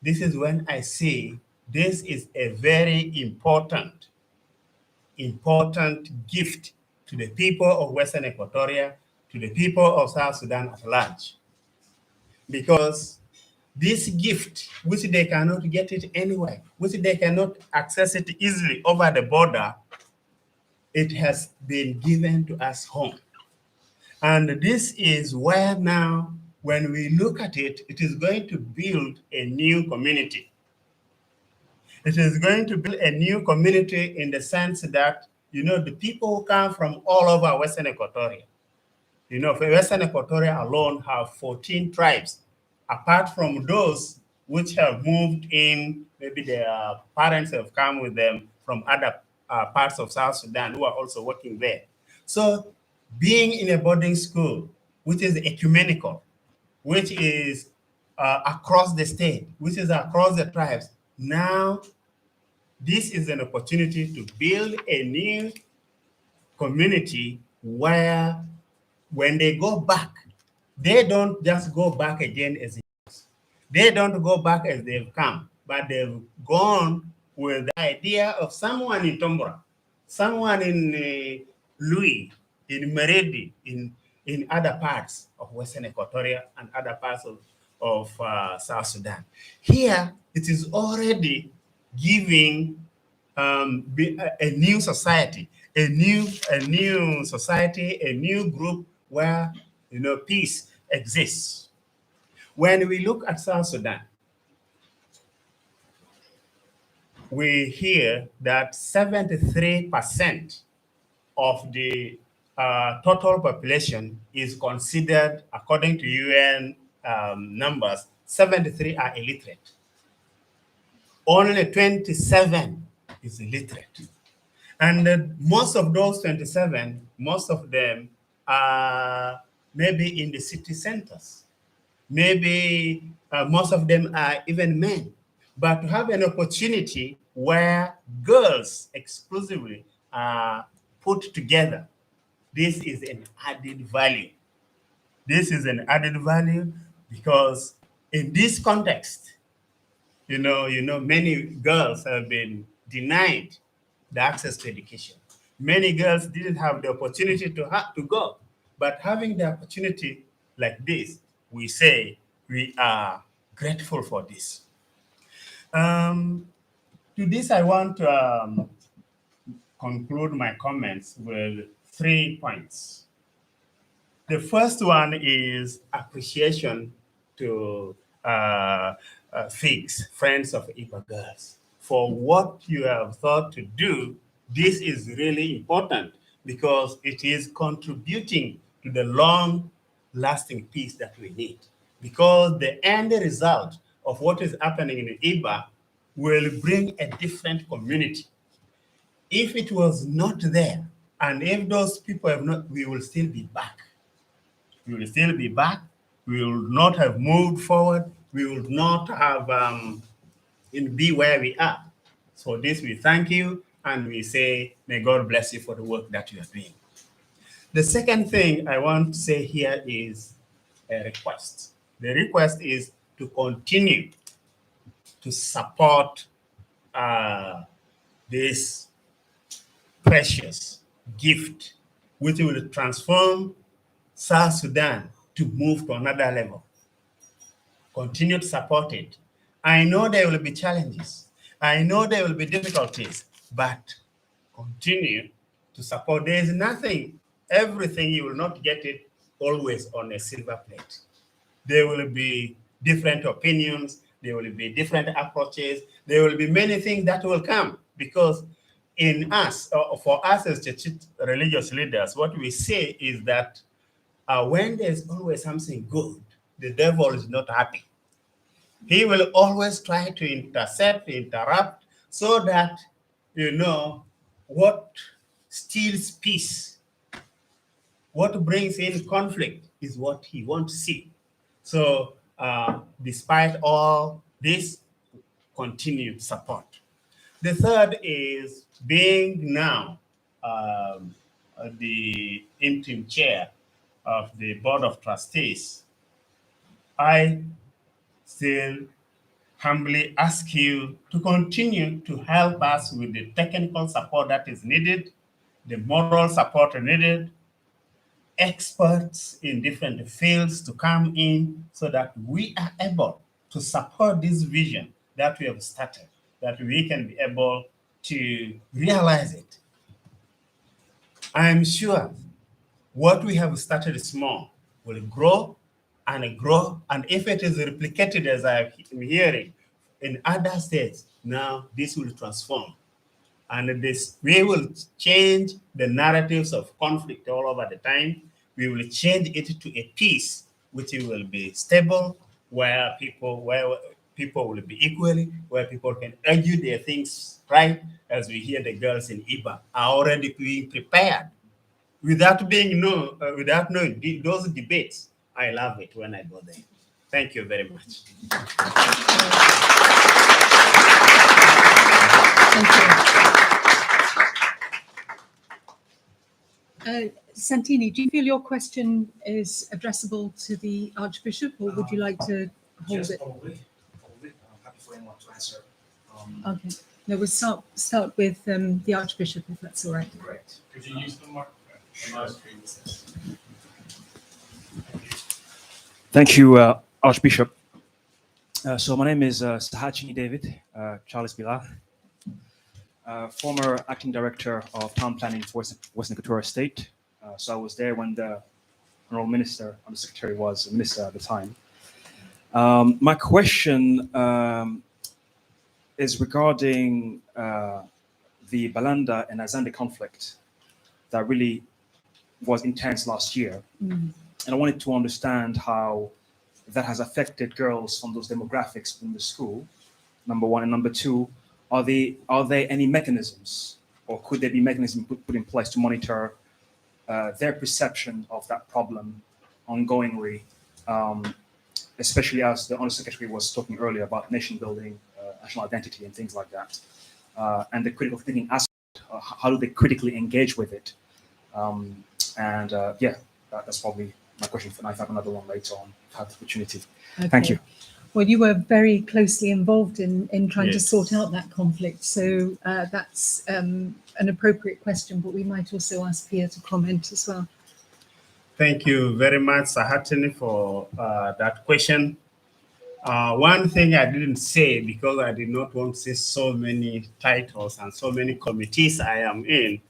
[SPEAKER 8] this is when I see this is a very important gift to the people of Western Equatoria, to the people of South Sudan at large. Because
[SPEAKER 9] this gift, which they cannot get it anywhere, which they cannot access it easily over the border, it has been given to us home. And this is where now, when we look at it, it is going to build a new community. It is going to build a new community in the sense that, the people who come from all over Western Equatoria, Western Equatoria alone have 14 tribes, apart from those which have moved in, maybe their parents have come with them from other parts of South Sudan who are also working there. So being in a boarding school, which is ecumenical, which is across the state, which is across the tribes, now this is an opportunity to build a new community where when they go back, they don't just go back again as is. They don't go back as they've come, but they've gone with the idea of someone in Tombora, someone in Louis, in Meredi, in other parts of Western Equatoria and other parts of South Sudan. Here, it is already giving a new society, a new society, a new group where peace exists. When we look at South Sudan, we hear that 73% of the total population is considered, according to UN numbers, 73 are illiterate. Only 27 is illiterate. And most of those 27, most of them are maybe in the city centers. Maybe most of them are even men. But to have an opportunity where girls exclusively are put together, this is an added value. This is an added value because in this context, many girls have been denied the access to education. Many girls didn't have the opportunity to go. But having the opportunity like this, we say we are grateful for this. To this, I want to conclude my comments with 3 points. The first one is appreciation to FIGS, Friends of Ibba Girls, for what you have thought to do. This is really important because it is contributing to the long-lasting peace that we need. Because the end result of what is happening in Ibba will bring a different community. If it was not there, and if those people have not, we will still be back. We will still be back. We will not have moved forward. We will not have be where we are. So this, we thank you, and we say, may God bless you for the work that you are doing. The second thing I want to say here is a request. The request is to continue to support this precious gift, which will transform South Sudan to move to another level. Continue to support it. I know there will be challenges. I know there will be difficulties, but continue to support. There is nothing, everything, you will not get it always on a silver plate. There will be different opinions. There will be different approaches. There will be many things that will come because in us, for us as religious leaders, what we say is that when there's always something good, the devil is not happy. He will always try to intercept, interrupt, so that, what steals peace, what brings in conflict is what he wants to see. So despite all this, continued support. The third is being now the interim chair of the Board of Trustees. I still humbly ask you to continue to help us with the technical support that is needed, the moral support needed, experts in different fields to come in so that we are able to support this vision that we have started, that we can be able to realize it. I am sure what we have started small will grow, and if it is replicated, as I'm hearing, in other states, now this will transform. And we will change the narratives of conflict all over the time. We will change it to a peace which will be stable, where people will be equally, where people can argue their things right, as we hear the girls in Ibba are already being prepared without knowing those debates. I love it when I go there. Thank you very much.
[SPEAKER 2] Thank you. Santini, do you feel your question is addressable to the Archbishop, or would you like to hold
[SPEAKER 10] Yes,
[SPEAKER 2] it?
[SPEAKER 10] probably. I'm happy for anyone to answer.
[SPEAKER 2] Okay. No, we'll start with the Archbishop, if that's all right.
[SPEAKER 10] Great.
[SPEAKER 8] Could you use the microphone?
[SPEAKER 10] Thank you, Archbishop. So my name is Sahachini David, Charles Bilal, former acting director of town planning for Western Equatorial State. So I was there when the Honorable Minister, or the Secretary was a minister at the time. My question is regarding the Balanda and Azande conflict that really was intense last year.
[SPEAKER 2] Mm.
[SPEAKER 10] And I wanted to understand how that has affected girls from those demographics in the school, number one. And number two, are there any mechanisms, or could there be mechanisms put in place to monitor their perception of that problem ongoingly, especially as the Honour Secretary was talking earlier about nation building, national identity and things like that, and the critical thinking aspect, how do they critically engage with it? That's probably my question for now. If I have another one later on, if I have the opportunity.
[SPEAKER 2] Okay.
[SPEAKER 10] Thank you.
[SPEAKER 2] Well, you were very closely involved in trying to
[SPEAKER 9] Yes.
[SPEAKER 2] sort out that conflict, so that's an appropriate question, but we might also ask Pia to comment as well.
[SPEAKER 9] Thank you very much, Sahatini, for that question. One thing I didn't say, because I did not want to say so many titles and so many committees I am in.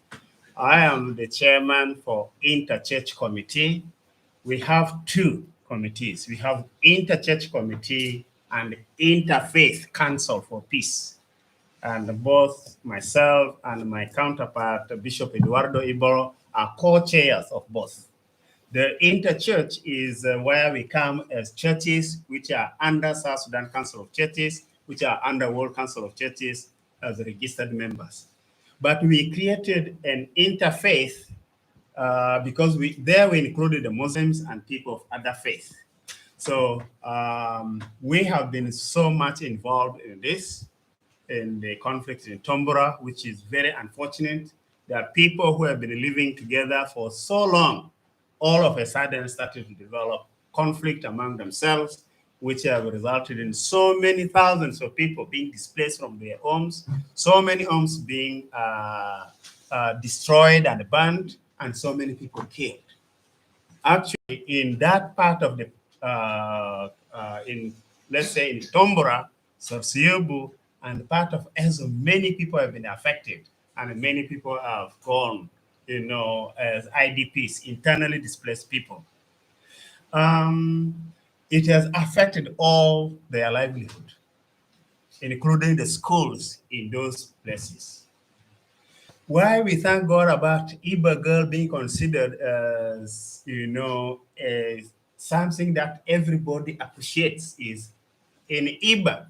[SPEAKER 9] I am the chairman for Interchurch Committee. We have two committees. We have Interchurch Committee and Interfaith Council for Peace. And both myself and my counterpart, Bishop Eduardo Iboro, are co-chairs of both. The interchurch is where we come as churches which are under South Sudan Council of Churches, which are under World Council of Churches as registered members. But we created an interfaith because we included the Muslims and people of other faiths. So we have been so much involved in this, in the conflict in Tombora, which is very unfortunate. There are people who have been living together for so long, all of a sudden started to develop conflict among themselves, which have resulted in so many thousands of people being displaced from their homes, so many homes being destroyed and burned, and so many people killed. Actually, in that part of the, let's say in Tombora, Sorsiobu, and part of Ezo, many people have been affected, and many people have gone, as IDPs, internally displaced people. It has affected all their livelihood, including the schools in those places. Why we thank God about Ibba Girl being considered as, as something that everybody appreciates is in Ibba,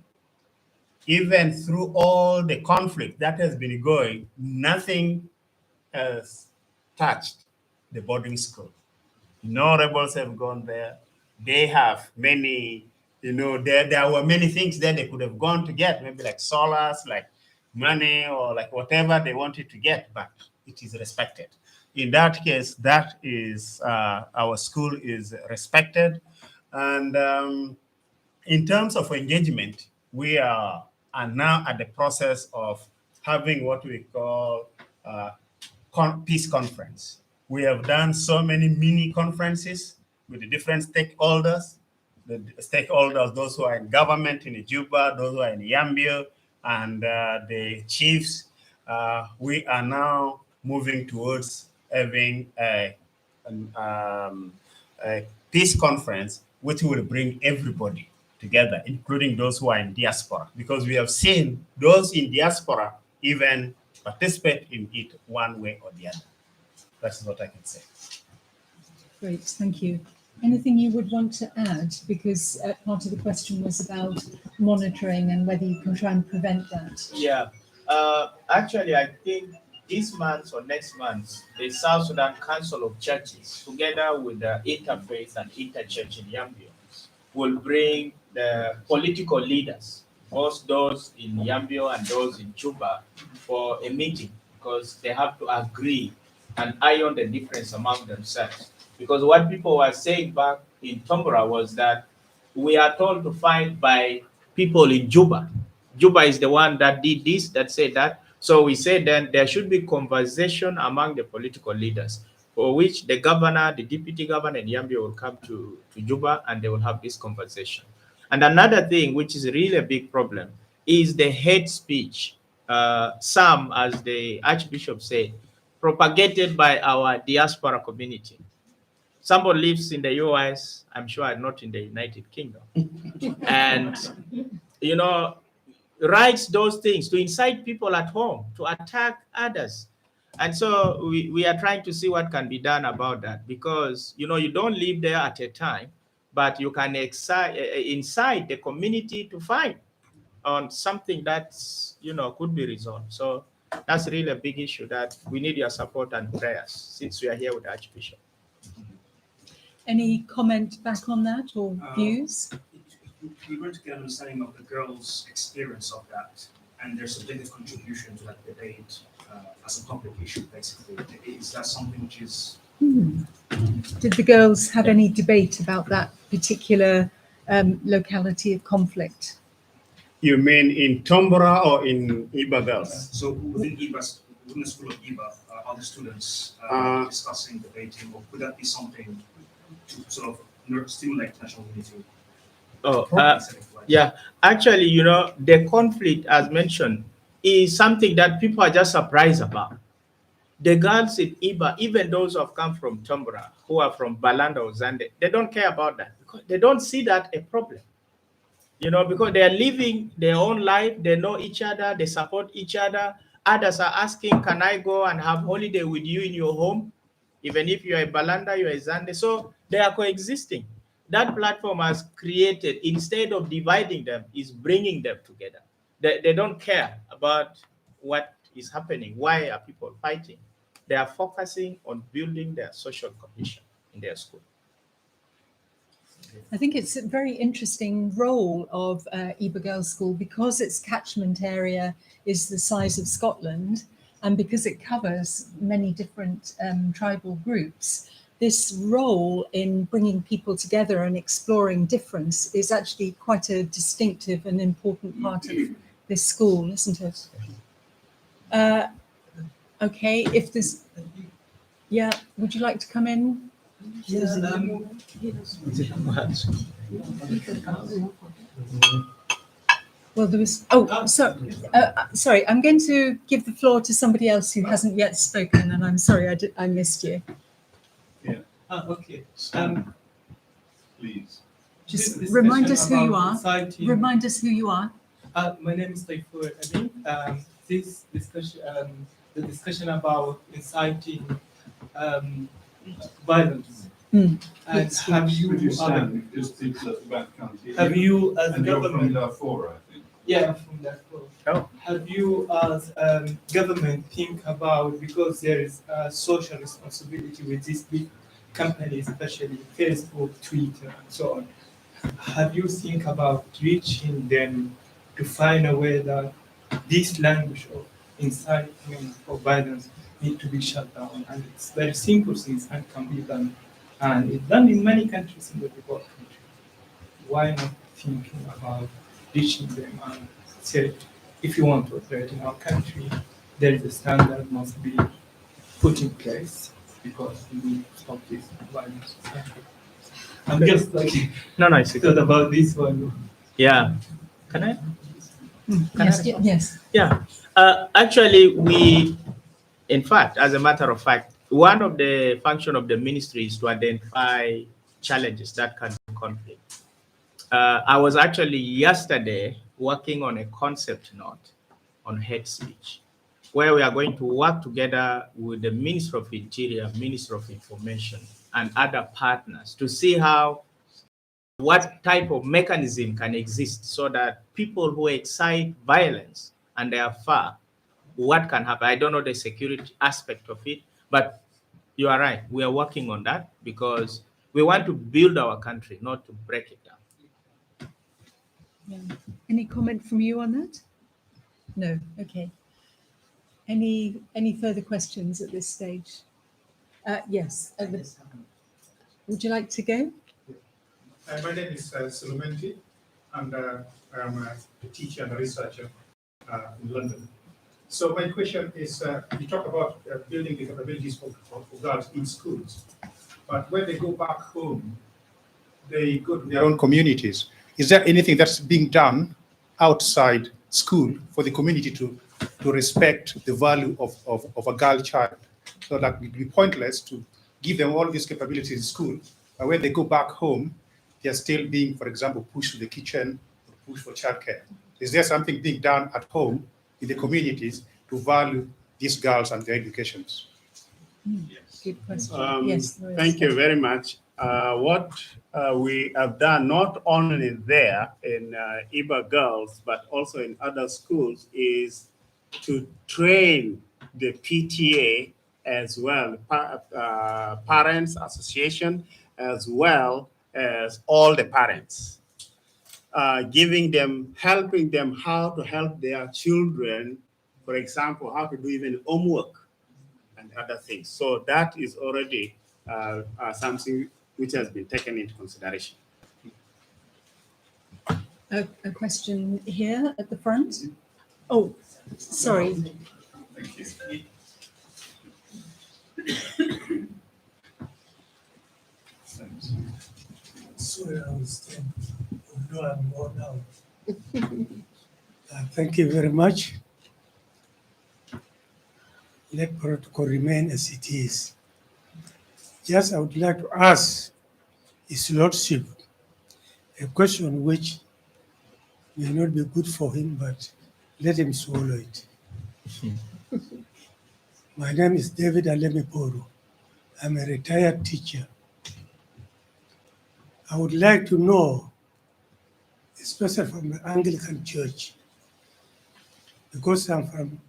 [SPEAKER 9] even through all the conflict that has been going, nothing has touched the boarding school. No rebels have gone there. They have many, there were many things that they could have gone to get, maybe like solace, like money, or like whatever they wanted to get, but it is respected. In that case, that is, our school is respected. And in terms of engagement, we are now at the process of having what we call peace conference. We have done so many mini conferences with the different stakeholders the stakeholders, those who are in government in Juba, those who are in Yambio, and the chiefs. We are now moving towards having a peace conference, which will bring everybody together, including those who are in diaspora, because we have seen those in diaspora even participate in it one way or the other. That's what I can say.
[SPEAKER 2] Great, thank you. Anything you would want to add? Because part of the question was about monitoring and whether you can try and prevent that.
[SPEAKER 3] Yeah, actually, I think this month or next month, the South Sudan Council of Churches, together with the Interfaith and Interchurch in Yambio, will bring the political leaders, both those in Yambio and those in Juba, for a meeting, because they have to agree and iron the difference among themselves. Because what people were saying back in Tombora was that we are told to fight by people in Juba. Juba is the one that did this, that said that. So we said then there should be conversation among the political leaders, for which the governor, the deputy governor in Yambio will come to Juba and they will have this conversation. And another thing, which is really a big problem, is the hate speech. Some, as the Archbishop said, propagated by our diaspora community. Somebody lives in the US, I'm sure not in the United Kingdom, and, you know, writes those things to incite people at home to attack others. And so we are trying to see what can be done about that, because, you know, you don't live there at a time, but you can incite the community to fight on something that's, you know, could be resolved. So that's really a big issue that we need your support and prayers since we are here with the Archbishop.
[SPEAKER 2] Any comment back on that or views?
[SPEAKER 10] We want to get an understanding of the girls' experience of that and their subjective contribution to that debate as a public issue, basically. Is that something which is...
[SPEAKER 2] Did the girls have any debate about that particular locality of conflict?
[SPEAKER 9] You mean in Tombora or in Ibba Girls?
[SPEAKER 10] So within the school of Ibba, are the students discussing, debating, or could that be something to sort of stimulate national unity?
[SPEAKER 3] Yeah, actually, you know, the conflict, as mentioned, is something that people are just surprised about. The girls in Ibba, even those who have come from Tombora, who are from Balanda or Zande, they don't care about that because they don't see that a problem. You know, because they are living their own life, they know each other, they support each other. Others are asking, can I go and have holiday with you in your home? Even if you are a Balanda, you are a Zande. So they are coexisting. That platform has created, instead of dividing them, is bringing them together. They don't care about what is happening. Why are people fighting? They are focusing on building their social cohesion in their school.
[SPEAKER 2] I think it's a very interesting role of Ibba Girls School because its catchment area is the size of Scotland and because it covers many different tribal groups. This role in bringing people together and exploring difference is actually quite a distinctive and important part of this school, isn't it? Okay, if there's, yeah, would you like to come in? Well, there was, sorry, I'm going to give the floor to somebody else who hasn't yet spoken, and I'm sorry I missed you.
[SPEAKER 11] Okay.
[SPEAKER 4] Please.
[SPEAKER 2] Just remind us who you are.
[SPEAKER 11] Inciting,
[SPEAKER 2] Remind us who you are.
[SPEAKER 11] my name is Taifu Amin. This discussion, the discussion about inciting violence. And have you, have you as government?
[SPEAKER 4] Darfur, I think.
[SPEAKER 11] Yeah, from Darfur. Have you as government think about, because there is a social responsibility with these big companies, especially Facebook, Twitter, and so on. Have you think about reaching them to find a way that this language of incitement of violence need to be shut down? And it's very simple things and can be done. And it's done in many countries in the developed country. Why not thinking about reaching them and say, if you want to operate in our country, there is a standard must be put in place because we need to stop this violence. I'm just like
[SPEAKER 3] No, it's
[SPEAKER 11] thought about this one.
[SPEAKER 3] yeah. Can I?
[SPEAKER 2] Yes, yes.
[SPEAKER 3] Yeah. Actually, in fact, as a matter of fact, one of the function of the ministry is to identify challenges that can be conflict. I was actually yesterday working on a concept note on hate speech, where we are going to work together with the Minister of Interior, Minister of Information, and other partners to see what type of mechanism can exist so that people who excite violence and they are far, what can happen? I don't know the security aspect of it, but you are right. We are working on that because we want to build our country, not to break it down.
[SPEAKER 2] Yeah. Any comment from you on that? No. Okay. Any further questions at this stage? Yes. Would you like to go?
[SPEAKER 8] My name is Sulumenti, and I'm a teacher and a researcher in London. So my question is, you talk about building the capabilities for girls in schools, but when they go back home, they go to their own communities. Is there anything that's being done outside school for the community to respect the value of a girl child? So that it would be pointless to give them all these capabilities in school, but when they go back home, they're still being, for example, pushed to the kitchen or pushed for childcare. Is there something being done at home in the communities to value these girls and their educations?
[SPEAKER 2] Yes. Good question. Yes.
[SPEAKER 9] Thank you very much. What we have done, not only there in Ibba Girls, but also in other schools, is to train the PTA as well, Parents Association, as well as all the parents, helping them how to help their children, for example, how to do even homework and other things. So that is already something which has been taken into consideration.
[SPEAKER 2] A question here at the front. Oh, sorry.
[SPEAKER 8] Thank you.
[SPEAKER 12] Sorry, I was 10. No, I'm more now. Thank you very much. Let protocol remain as it is. Just I would like to ask His Lordship a question which may not be good for him, but let him swallow it. My name is David Alemiporo. I'm a retired teacher. I would like to know, especially from the Anglican Church, because I'm from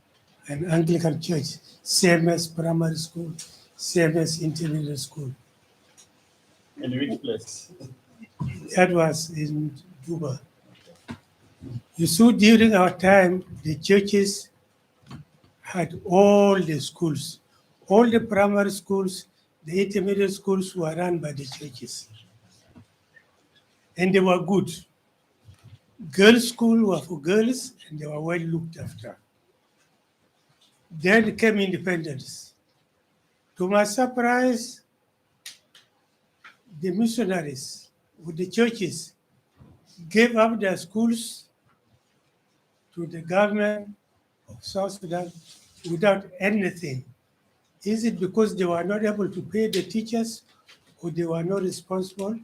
[SPEAKER 12] an Anglican church, same as primary school, same as intermediate school.
[SPEAKER 3] In which place?
[SPEAKER 12] That was in Juba. You saw during our time, the churches had all the schools, all the primary schools, the intermediate schools were run by the churches. And they were good. Girls' school were for girls and they were well looked after. Then came independence. To my surprise, the missionaries with the churches gave up their schools to the government of South Sudan without anything. Is it because they were not able to pay the teachers or they were not responsible?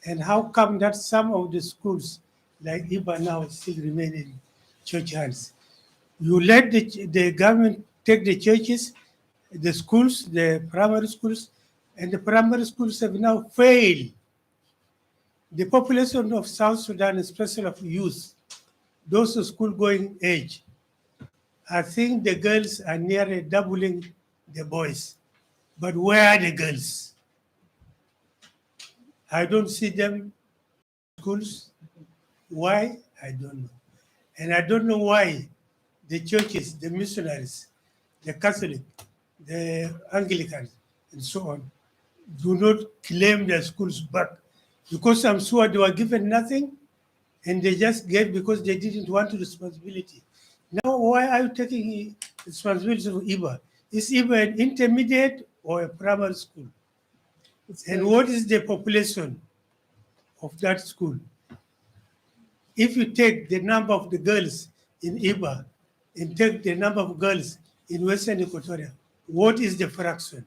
[SPEAKER 12] And how come that some of the schools like Ibba now still remain in church hands? You let the government take the churches, the schools, the primary schools, and the primary schools have now failed. The population of South Sudan, especially of youth, those of school-going age, I think the girls are nearly doubling the boys. But where are the girls? I don't see them in schools. Why? I don't know. And I don't know why the churches, the missionaries, the Catholic, the Anglican, and so on, do not claim their schools back. Because I'm sure they were given nothing and they just gave because they didn't want responsibility. Now, why are you taking responsibility for Ibba? Is Ibba an intermediate or a primary school? And what is the population? of that school. If you take the number of the girls in Ibba and take the number of girls in Western Equatoria, what is the fraction?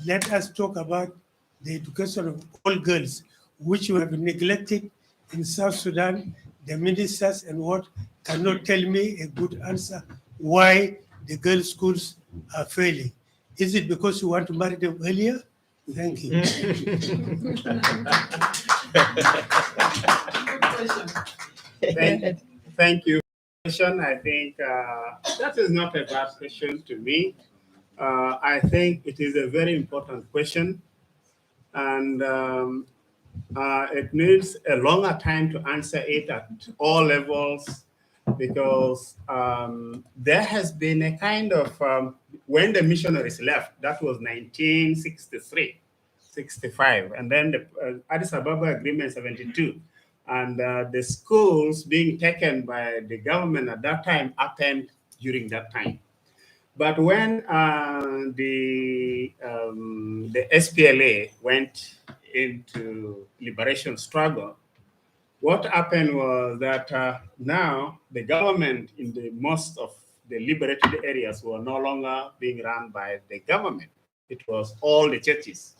[SPEAKER 12] Let us talk about the education of all girls, which we have neglected in South Sudan. The ministers and what cannot tell me a good answer why the girls' schools are failing. Is it because you want to marry them earlier? Thank you.
[SPEAKER 9] Thank you. I think that is not a bad question to me. I think it is a very important question, and it needs a longer time to answer it at all levels, because there has been a kind of, when the missionaries left, that was 1963, 65, and then the Addis Ababa Agreement 72. And the schools being taken by the government at that time happened during that time. But when the SPLA went into liberation struggle, what happened was that now the government in the most of the liberated areas were no longer being run by the government. It was all the churches,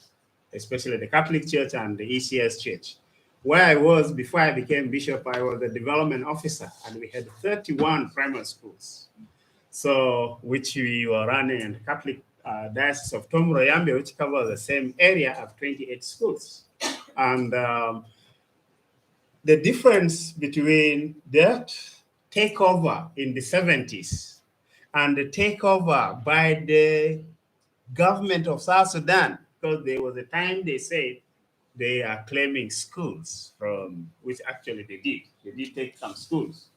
[SPEAKER 9] especially the Catholic Church and the ECS Church. Where I was before I became bishop, I was a development officer, and we had 31 primary schools. So, which we were running in the Catholic Diocese of Tomro-Yambe, which covers the same area of 28 schools. And the difference between that takeover in the 70s and the takeover by the government of South Sudan, because there was a time they said they are claiming schools from, which actually they did. They did take some schools.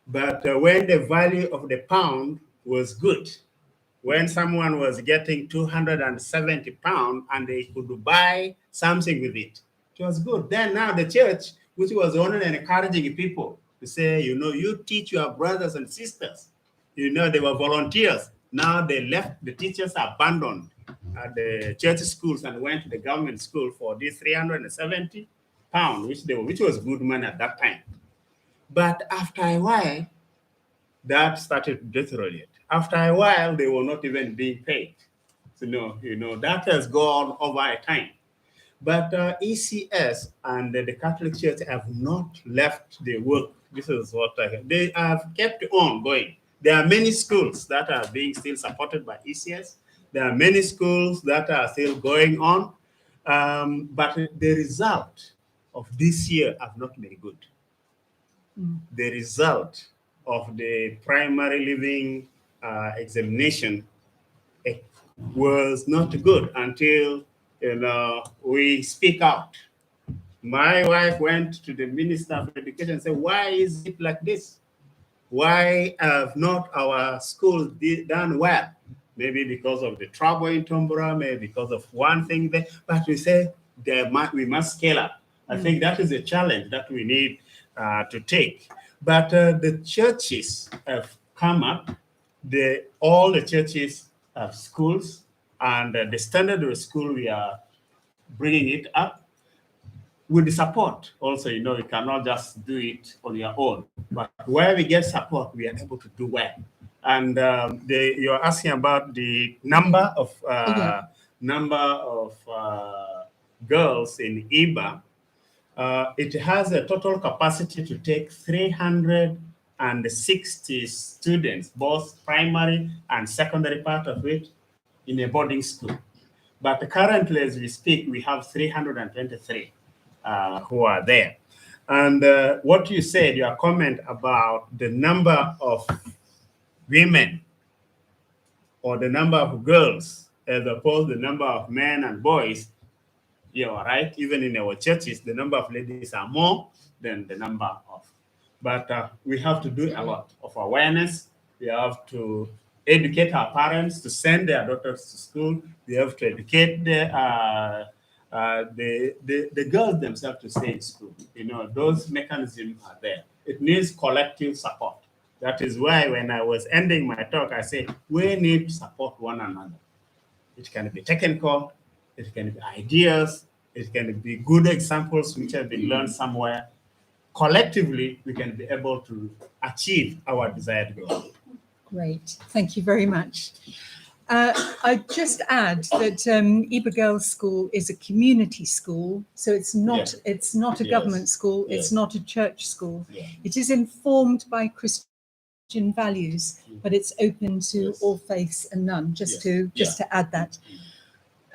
[SPEAKER 9] But when the value of the pound was good, when someone was getting 270 pounds and they could buy something with it, it was good. Then now the church, which was only encouraging people to say, you know, you teach your brothers and sisters. You know, they were volunteers. Now they left, the teachers abandoned the church schools and went to the government school for this 370 pounds, which was good money at that time. But after a while, that started to deteriorate. After a while, they were not even being paid. So, that has gone over a time. But ECS and the Catholic Church have not left the work. This is what they have kept on going. There are many schools that are being still supported by ECS. There are many schools that are still going on. But the result of this year have not been good. The result of the primary living examination was not good until we speak out. My wife went to the Minister of Education and said, why is it like this? Why have not our schools done well? Maybe because of the trouble in Tombora, maybe because of one thing there. But we say we must scale up. I think that is a challenge that we need to take. But the churches have come up. All the churches have schools, and the standard of school, we are bringing it up with the support. Also, you cannot just do it on your own. But where we get support, we are able to do well. And you're asking about the number of girls in Ibba. It has a total capacity to take 360 students, both primary and secondary part of it, in a boarding school. But currently, as we speak, we have 323 who are there. And what you said, your comment about the number of women or the number of girls as opposed to the number of men and boys, you are right. Even in our churches, the number of ladies are more than the number of. But we have to do a lot of awareness. We have to educate our parents to send their daughters to school. We have to educate the girls themselves to stay in school. Those mechanisms are there. It needs collective support. That is why when I was ending my talk, I said, we need to support one another. It can be technical, it can be ideas, It can be good examples which have been learned somewhere. Collectively, we can be able to achieve our desired goal.
[SPEAKER 2] Great, thank you very much. I'd just add that Ibba Girls School is a community school, so it's not a government school, it's not a church school. It is informed by Christian values, but it's open to all faiths and none. Just to add that.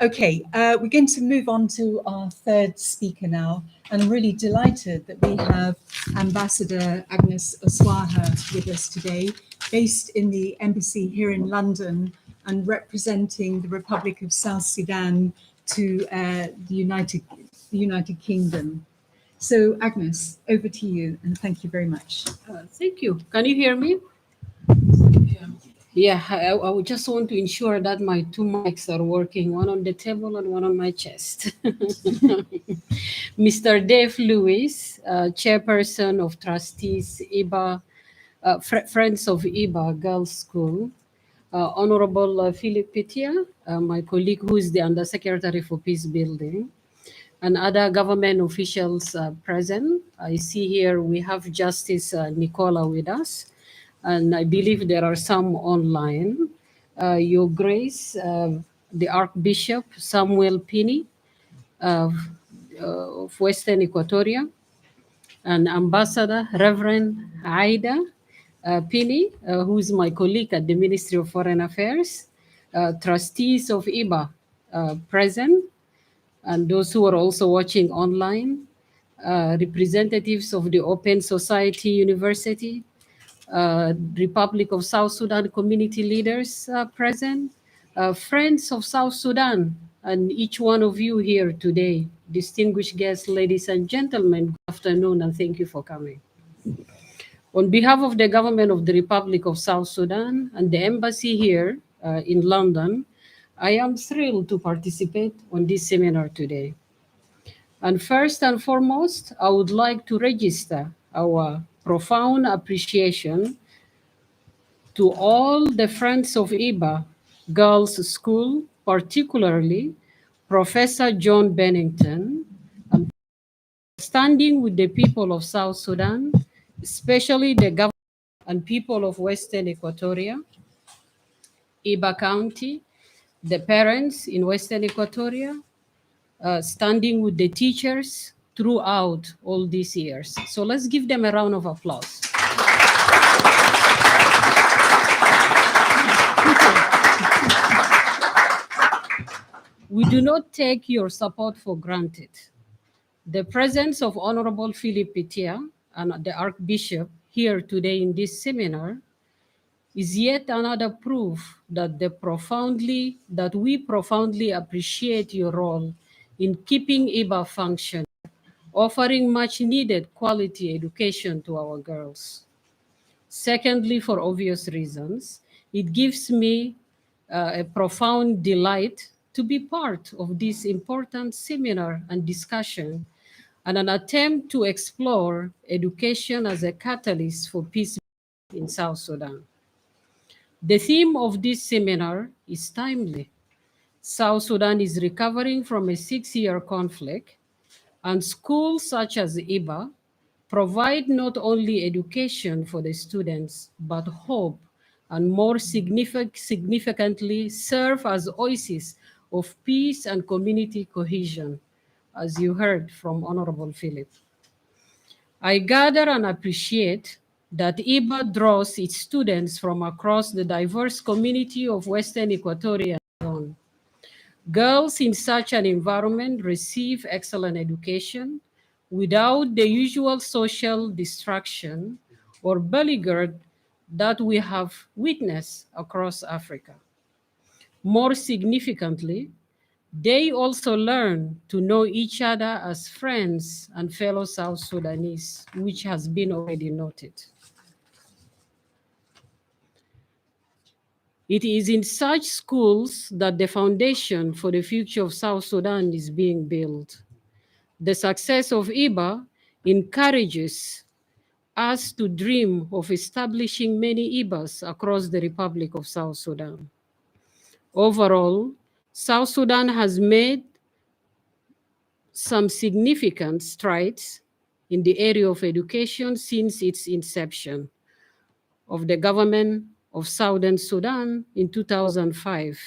[SPEAKER 2] Okay, we're going to move on to our third speaker now, and I'm really delighted that we have Ambassador Agnes Oswaha with us today, based in the embassy here in London and representing the Republic of South Sudan to the United Kingdom. So Agnes, over to you, and thank you very much.
[SPEAKER 13] Thank you. Can you hear me? Yeah, I would just want to ensure that my two mics are working, one on the table and one on my chest. Mr. Dave Lewis, Chairperson of Trustees, Friends of Ibba Girls School, Honorable Philip Pia, my colleague who is the Undersecretary for Peacebuilding, and other government officials present. I see here we have Justice Nicola with us, and I believe there are some online. Your Grace, the Archbishop Samuel Peni of Western Equatoria, and Ambassador Reverend Aida Peni, who is my colleague at the Ministry of Foreign Affairs, trustees of Ibba present, and those who are also watching online, representatives of the Open Society University, Republic of South Sudan community leaders present, friends of South Sudan, and each one of you here today, distinguished guests, ladies and gentlemen, good afternoon, and thank you for coming. On behalf of the government of the Republic of South Sudan and the embassy here in London, I am thrilled to participate on this seminar today. And first and foremost, I would like to register our profound appreciation to all the friends of Ibba Girls School, particularly Professor John Bennington, and standing with the people of South Sudan, especially the government and people of Western Equatoria, Ibba County, the parents in Western Equatoria, standing with the teachers throughout all these years. So let's give them a round of applause. We do not take your support for granted. The presence of Honorable Philip Pia and the Archbishop here today in this seminar is yet another proof that we profoundly appreciate your role in keeping Ibba functioning, offering much needed quality education to our girls. Secondly, for obvious reasons, it gives me a profound delight to be part of this important seminar and discussion and an attempt to explore education as a catalyst for peace in South Sudan. The theme of this seminar is timely. South Sudan is recovering from a 6-year conflict, and schools such as Ibba provide not only education for the students, but hope, and more significantly serve as oases of peace and community cohesion, as you heard from Honorable Philip. I gather and appreciate that Ibba draws its students from across the diverse community of Western Equatoria. Girls in such an environment receive excellent education without the usual social distraction or beleaguered that we have witnessed across Africa. More significantly, they also learn to know each other as friends and fellow South Sudanese, which has been already noted. It is in such schools that the foundation for the future of South Sudan is being built. The success of Ibba encourages us to dream of establishing many Ibbas across the Republic of South Sudan. Overall, South Sudan has made some significant strides in the area of education since its inception of the government of Southern Sudan in 2005.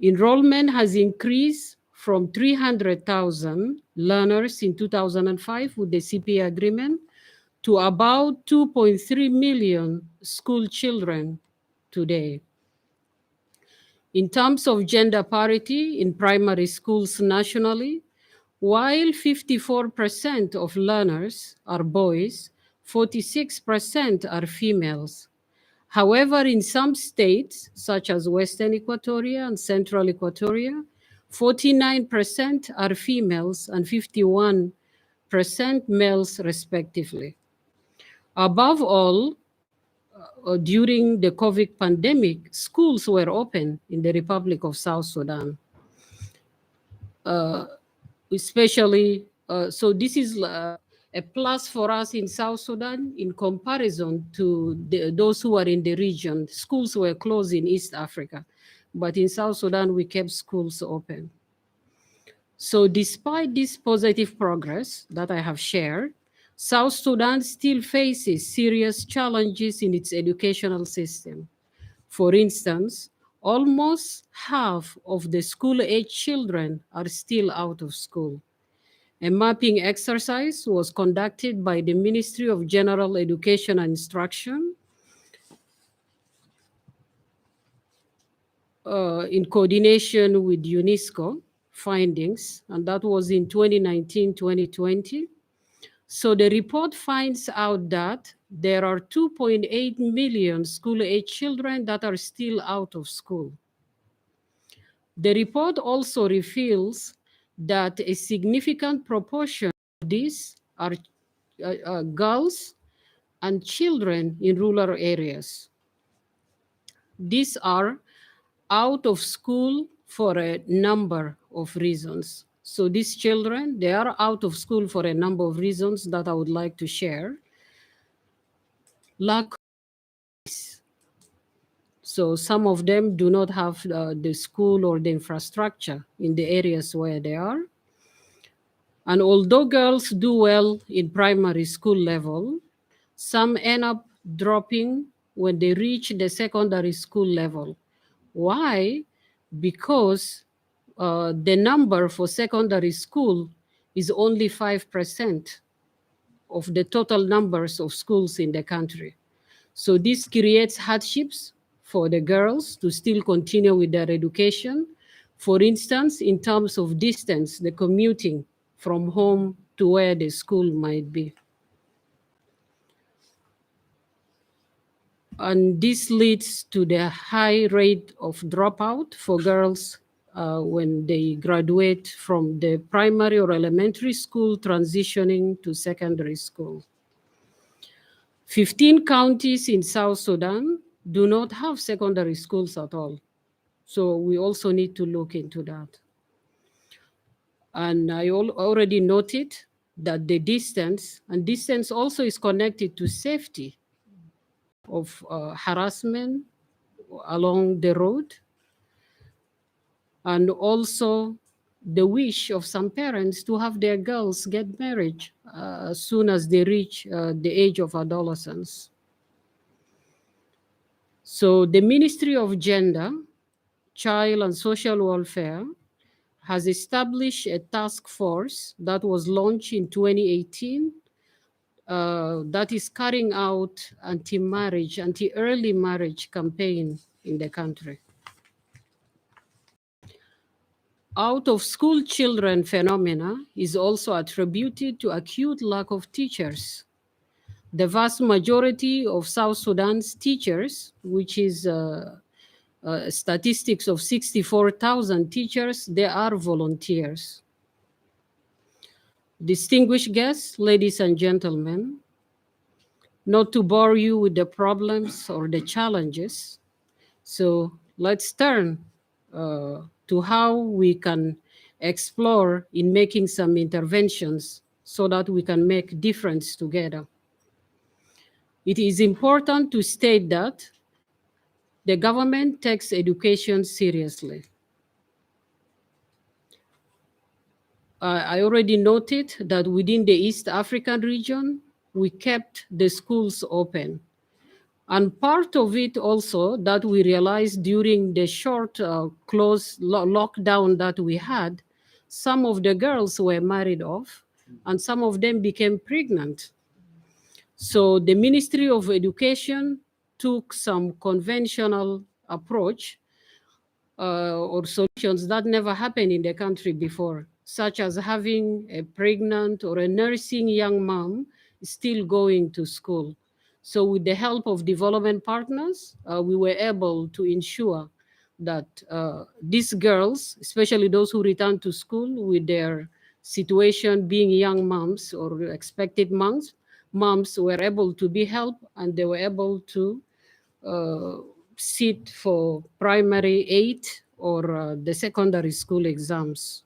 [SPEAKER 13] Enrollment has increased from 300,000 learners in 2005 with the CPA agreement to about 2.3 million school children today. In terms of gender parity in primary schools nationally, while 54% of learners are boys, 46% are females. However, in some states, such as Western Equatoria and Central Equatoria, 49% are females and 51% males, respectively. Above all, during the COVID pandemic, schools were open in the Republic of South Sudan. Especially, so this is a plus for us in South Sudan in comparison to those who are in the region. Schools were closed in East Africa, but in South Sudan, we kept schools open. So despite this positive progress that I have shared, South Sudan still faces serious challenges in its educational system. For instance, almost half of the school-age children are still out of school. A mapping exercise was conducted by the Ministry of General Education and Instruction in coordination with UNESCO findings, and that was in 2019-2020. So the report finds out that there are 2.8 million school-age children that are still out of school. The report also reveals that a significant proportion of these are girls and children in rural areas. These are out of school for a number of reasons. So these children, they are out of school for a number of reasons that I would like to share. Lack of space. So some of them do not have the school or the infrastructure in the areas where they are. And although girls do well in primary school level, some end up dropping when they reach the secondary school level. Why? Because the number for secondary school is only 5% of the total numbers of schools in the country. So this creates hardships for the girls to still continue with their education. For instance, in terms of distance, the commuting from home to where the school might be. And this leads to the high rate of dropout for girls when they graduate from the primary or elementary school, transitioning to secondary school. 15 counties in South Sudan do not have secondary schools at all. So we also need to look into that. And I already noted that the distance, and distance also is connected to safety of harassment along the road, and also the wish of some parents to have their girls get married as soon as they reach the age of adolescence. So the Ministry of Gender, Child and Social Welfare has established a task force that was launched in 2018 that is carrying out anti-marriage, anti-early marriage campaign in the country. Out of school children phenomena is also attributed to acute lack of teachers. The vast majority of South Sudan's teachers, which is statistics of 64,000 teachers, they are volunteers. Distinguished guests, ladies and gentlemen, not to bore you with the problems or the challenges, so let's turn to how we can explore in making some interventions so that we can make difference together. It is important to state that the government takes education seriously. I already noted that within the East African region, we kept the schools open. And part of it also that we realized during the short lockdown that we had, some of the girls were married off and some of them became pregnant. So the Ministry of Education took some conventional approach or solutions that never happened in the country before, such as having a pregnant or a nursing young mom still going to school. So with the help of development partners, we were able to ensure that these girls, especially those who return to school with their situation being young moms or expected moms were able to be helped and they were able to sit for primary 8 or the secondary school exams.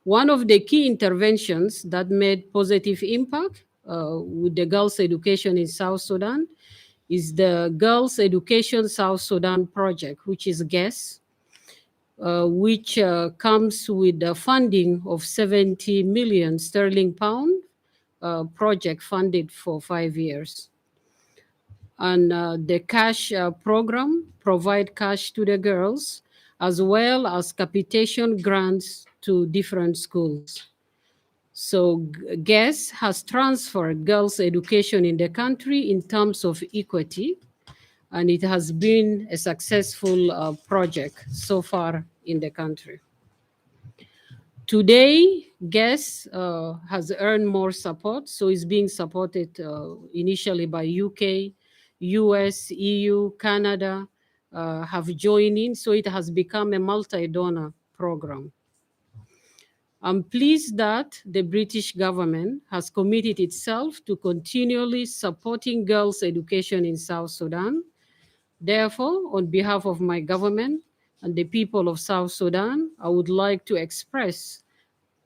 [SPEAKER 13] One of the key interventions that made positive impact with the girls' education in South Sudan is the Girls Education South Sudan project, which is GES, which comes with the funding of 70 million sterling pound project funded for 5 years. And the cash program provide cash to the girls as well as capitation grants to different schools. So GES has transferred girls' education in the country in terms of equity, and it has been a successful project so far in the country. Today, GES has earned more support, so it's being supported initially by UK, US, EU, Canada have joined in, so it has become a multi-donor program. I'm pleased that the British government has committed itself to continually supporting girls' education in South Sudan. Therefore, on behalf of my government and the people of South Sudan, I would like to express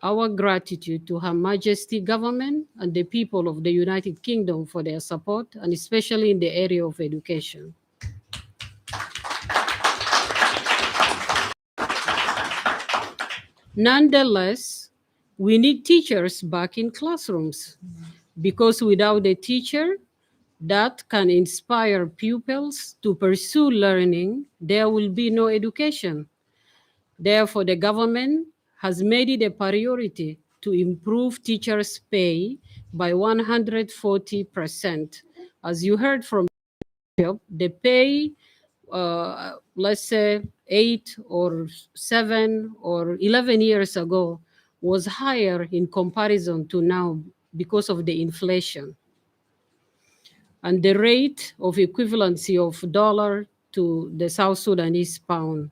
[SPEAKER 13] our gratitude to Her Majesty government and the people of the United Kingdom for their support, and especially in the area of education. Nonetheless, we need teachers back in classrooms because without a teacher that can inspire pupils to pursue learning, there will be no education. Therefore, the government has made it a priority to improve teachers' pay by 140%. As you heard from the pay, let's say 8 or 7 or 11 years ago was higher in comparison to now because of the inflation. And the rate of equivalency of dollar to the South Sudanese pound.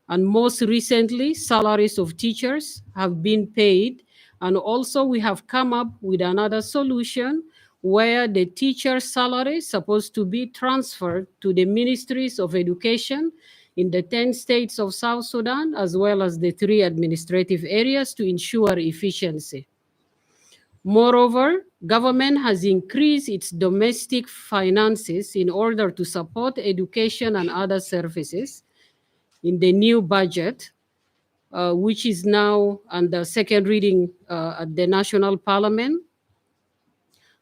[SPEAKER 13] And most recently, salaries of teachers have been paid. And also we have come up with another solution where the teacher's salary is supposed to be transferred to the ministries of education in the 10 states of South Sudan, as well as the 3 administrative areas to ensure efficiency. Moreover, government has increased its domestic finances in order to support education and other services in the new budget, which is now under second reading at the National Parliament.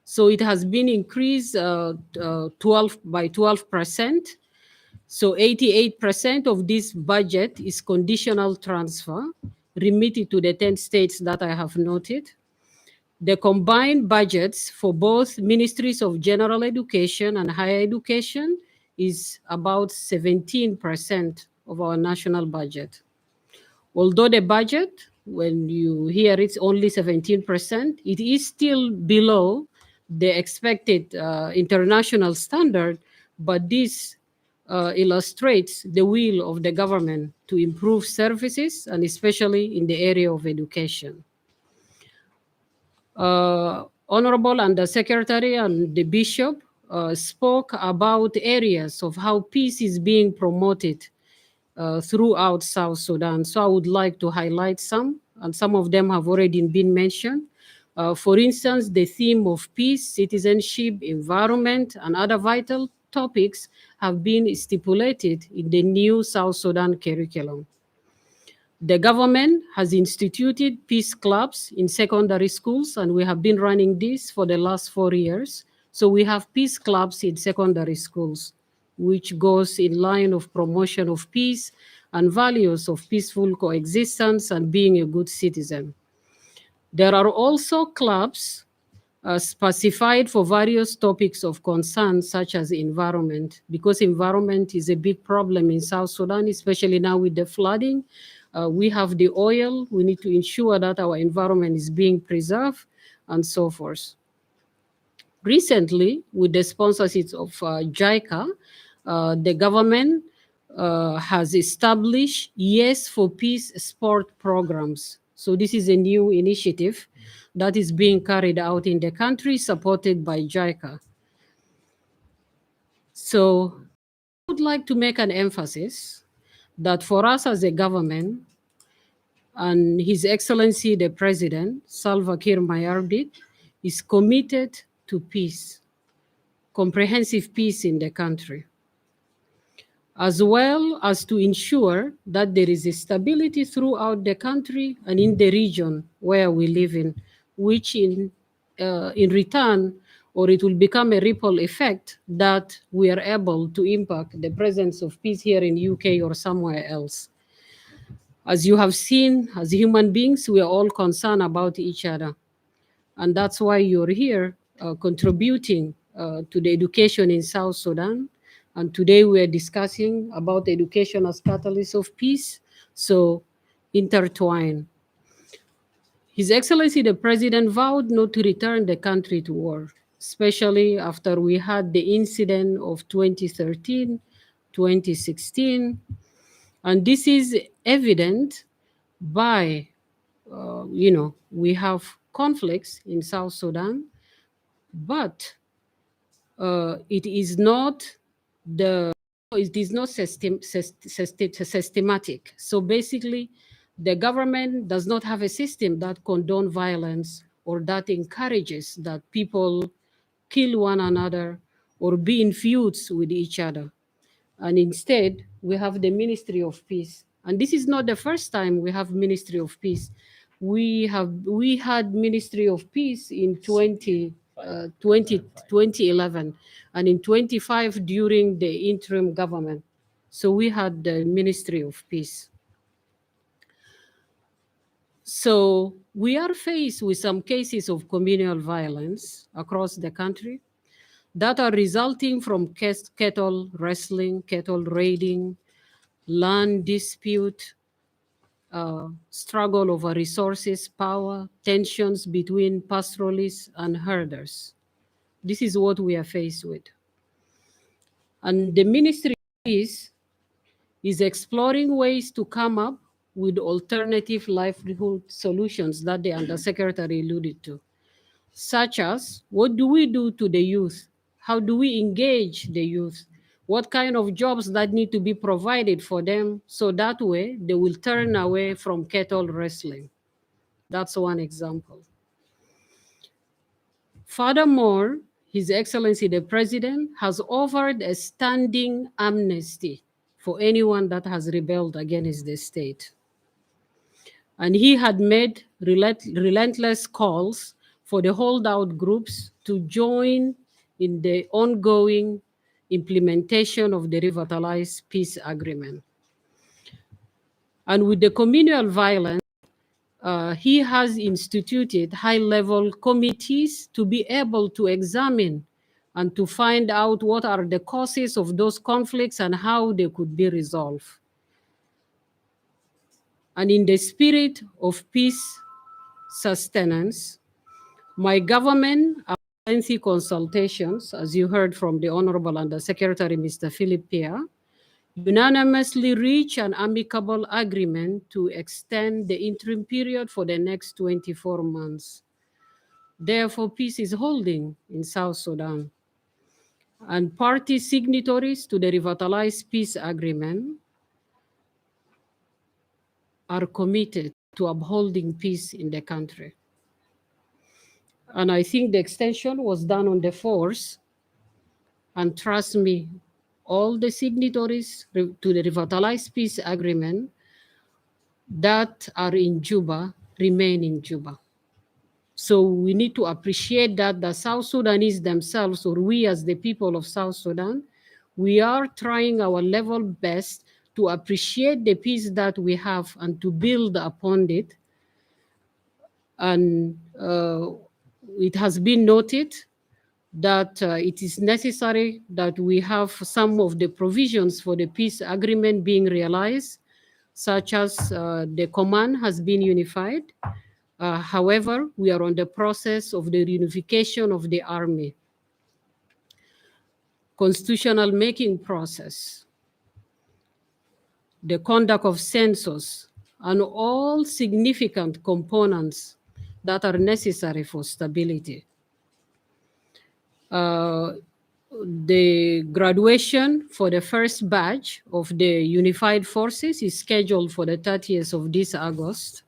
[SPEAKER 13] So it has been increased by 12%. So 88% of this budget is conditional transfer remitted to the 10 states that I have noted. The combined budgets for both ministries of general education and higher education is about 17% of our national budget. Although the budget, when you hear it's only 17%, it is still below the expected international standard, but this illustrates the will of the government to improve services, and especially in the area of education. Honorable Undersecretary and the Bishop spoke about areas of how peace is being promoted throughout South Sudan. So I would like to highlight some, and some of them have already been mentioned. For instance, the theme of peace, citizenship, environment, and other vital topics have been stipulated in the new South Sudan curriculum. The government has instituted peace clubs in secondary schools, and we have been running this for the last 4 years. So we have peace clubs in secondary schools, which goes in line of promotion of peace and values of peaceful coexistence and being a good citizen. There are also clubs specified for various topics of concern, such as environment, because environment is a big problem in South Sudan, especially now with the flooding. We have the oil, we need to ensure that our environment is being preserved and so forth. Recently, with the sponsorship of JICA, the government has established Yes for Peace sport programs. So this is a new initiative that is being carried out in the country, supported by JICA. So I would like to make an emphasis that for us as a government, and His Excellency the President, Salva Kiir Mayardit, is committed to peace, comprehensive peace in the country, as well as to ensure that there is a stability throughout the country and in the region where we live in, which in return, or it will become a ripple effect that we are able to impact the presence of peace here in UK or somewhere else. As you have seen, as human beings, we are all concerned about each other. And that's why you're here contributing to the education in South Sudan. And today we are discussing about education as catalyst of peace, so intertwined. His Excellency the President vowed not to return the country to war, especially after we had the incident of 2013, 2016. And this is evident by, we have conflicts in South Sudan, but it is not systematic. So basically, the government does not have a system that condones violence or that encourages that people kill one another or be in feuds with each other. And instead, we have the Ministry of Peace. And this is not the first time we have Ministry of Peace. We had Ministry of Peace in 2011 and in 25 during the interim government. So we had the Ministry of Peace. So we are faced with some cases of communal violence across the country that are resulting from cattle wrestling, cattle raiding, land dispute, struggle over resources, power, tensions between pastoralists and herders. This is what we are faced with. And the Ministry of Peace is exploring ways to come up with alternative livelihood solutions that the Undersecretary alluded to, such as what do we do to the youth? How do we engage the youth? What kind of jobs that need to be provided for them so that way they will turn away from cattle wrestling? That's one example. Furthermore, His Excellency the President has offered a standing amnesty for anyone that has rebelled against the state. And he had made relentless calls for the holdout groups to join in the ongoing implementation of the revitalized peace agreement. And with the communal violence, he has instituted high-level committees to be able to examine and to find out what are the causes of those conflicts and how they could be resolved. And in the spirit of peace sustenance, my government, after lengthy consultations, as you heard from the Honorable Undersecretary, Mr. Philip Pia, unanimously reached an amicable agreement to extend the interim period for the next 24 months. Therefore, peace is holding in South Sudan. And party signatories to the revitalized peace agreement are committed to upholding peace in the country. And I think the extension was done on the 4th. And trust me, all the signatories to the revitalized peace agreement that are in Juba remain in Juba. So we need to appreciate that the South Sudanese themselves, or we as the people of South Sudan, we are trying our level best to appreciate the peace that we have and to build upon it. And it has been noted that it is necessary that we have some of the provisions for the peace agreement being realized, such as the command has been unified. However, we are on the process of the reunification of the army, constitutional making process, the conduct of census, and all significant components that are necessary for stability. The graduation for the first batch of the unified forces is scheduled for the 30th of this August.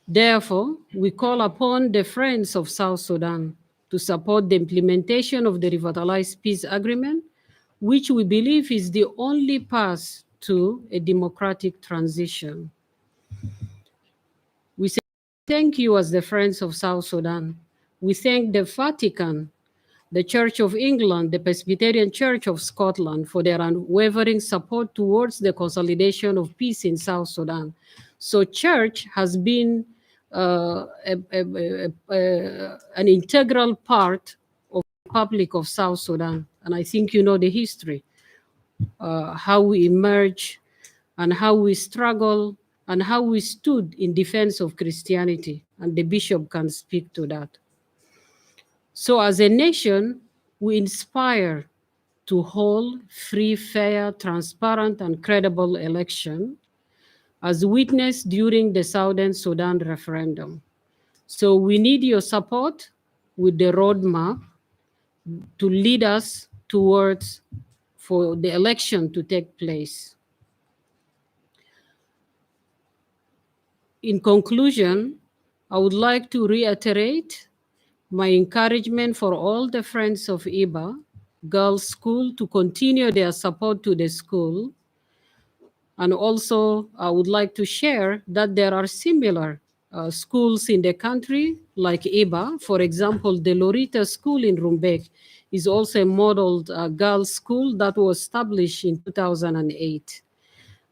[SPEAKER 13] Therefore, we call upon the friends of South Sudan to support the implementation of the revitalized peace agreement, which we believe is the only path to a democratic transition. We say thank you as the friends of South Sudan. We thank the Vatican, the Church of England, the Presbyterian Church of Scotland for their unwavering support towards the consolidation of peace in South Sudan. So church has been an integral part of the Republic of South Sudan. And I think you know the history, how we emerged and how we struggled and how we stood in defense of Christianity. And the bishop can speak to that. So as a nation, we inspire to hold free, fair, transparent, and credible election as witnessed during the Southern Sudan referendum. So we need your support with the roadmap to lead us towards for the election to take place. In conclusion, I would like to reiterate my encouragement for all the friends of Ibba Girls School to continue their support to the school. And also, I would like to share that there are similar schools in the country, like Ibba. For example, the Lorita School in Rumbek is also a modeled girls' school that was established in 2008.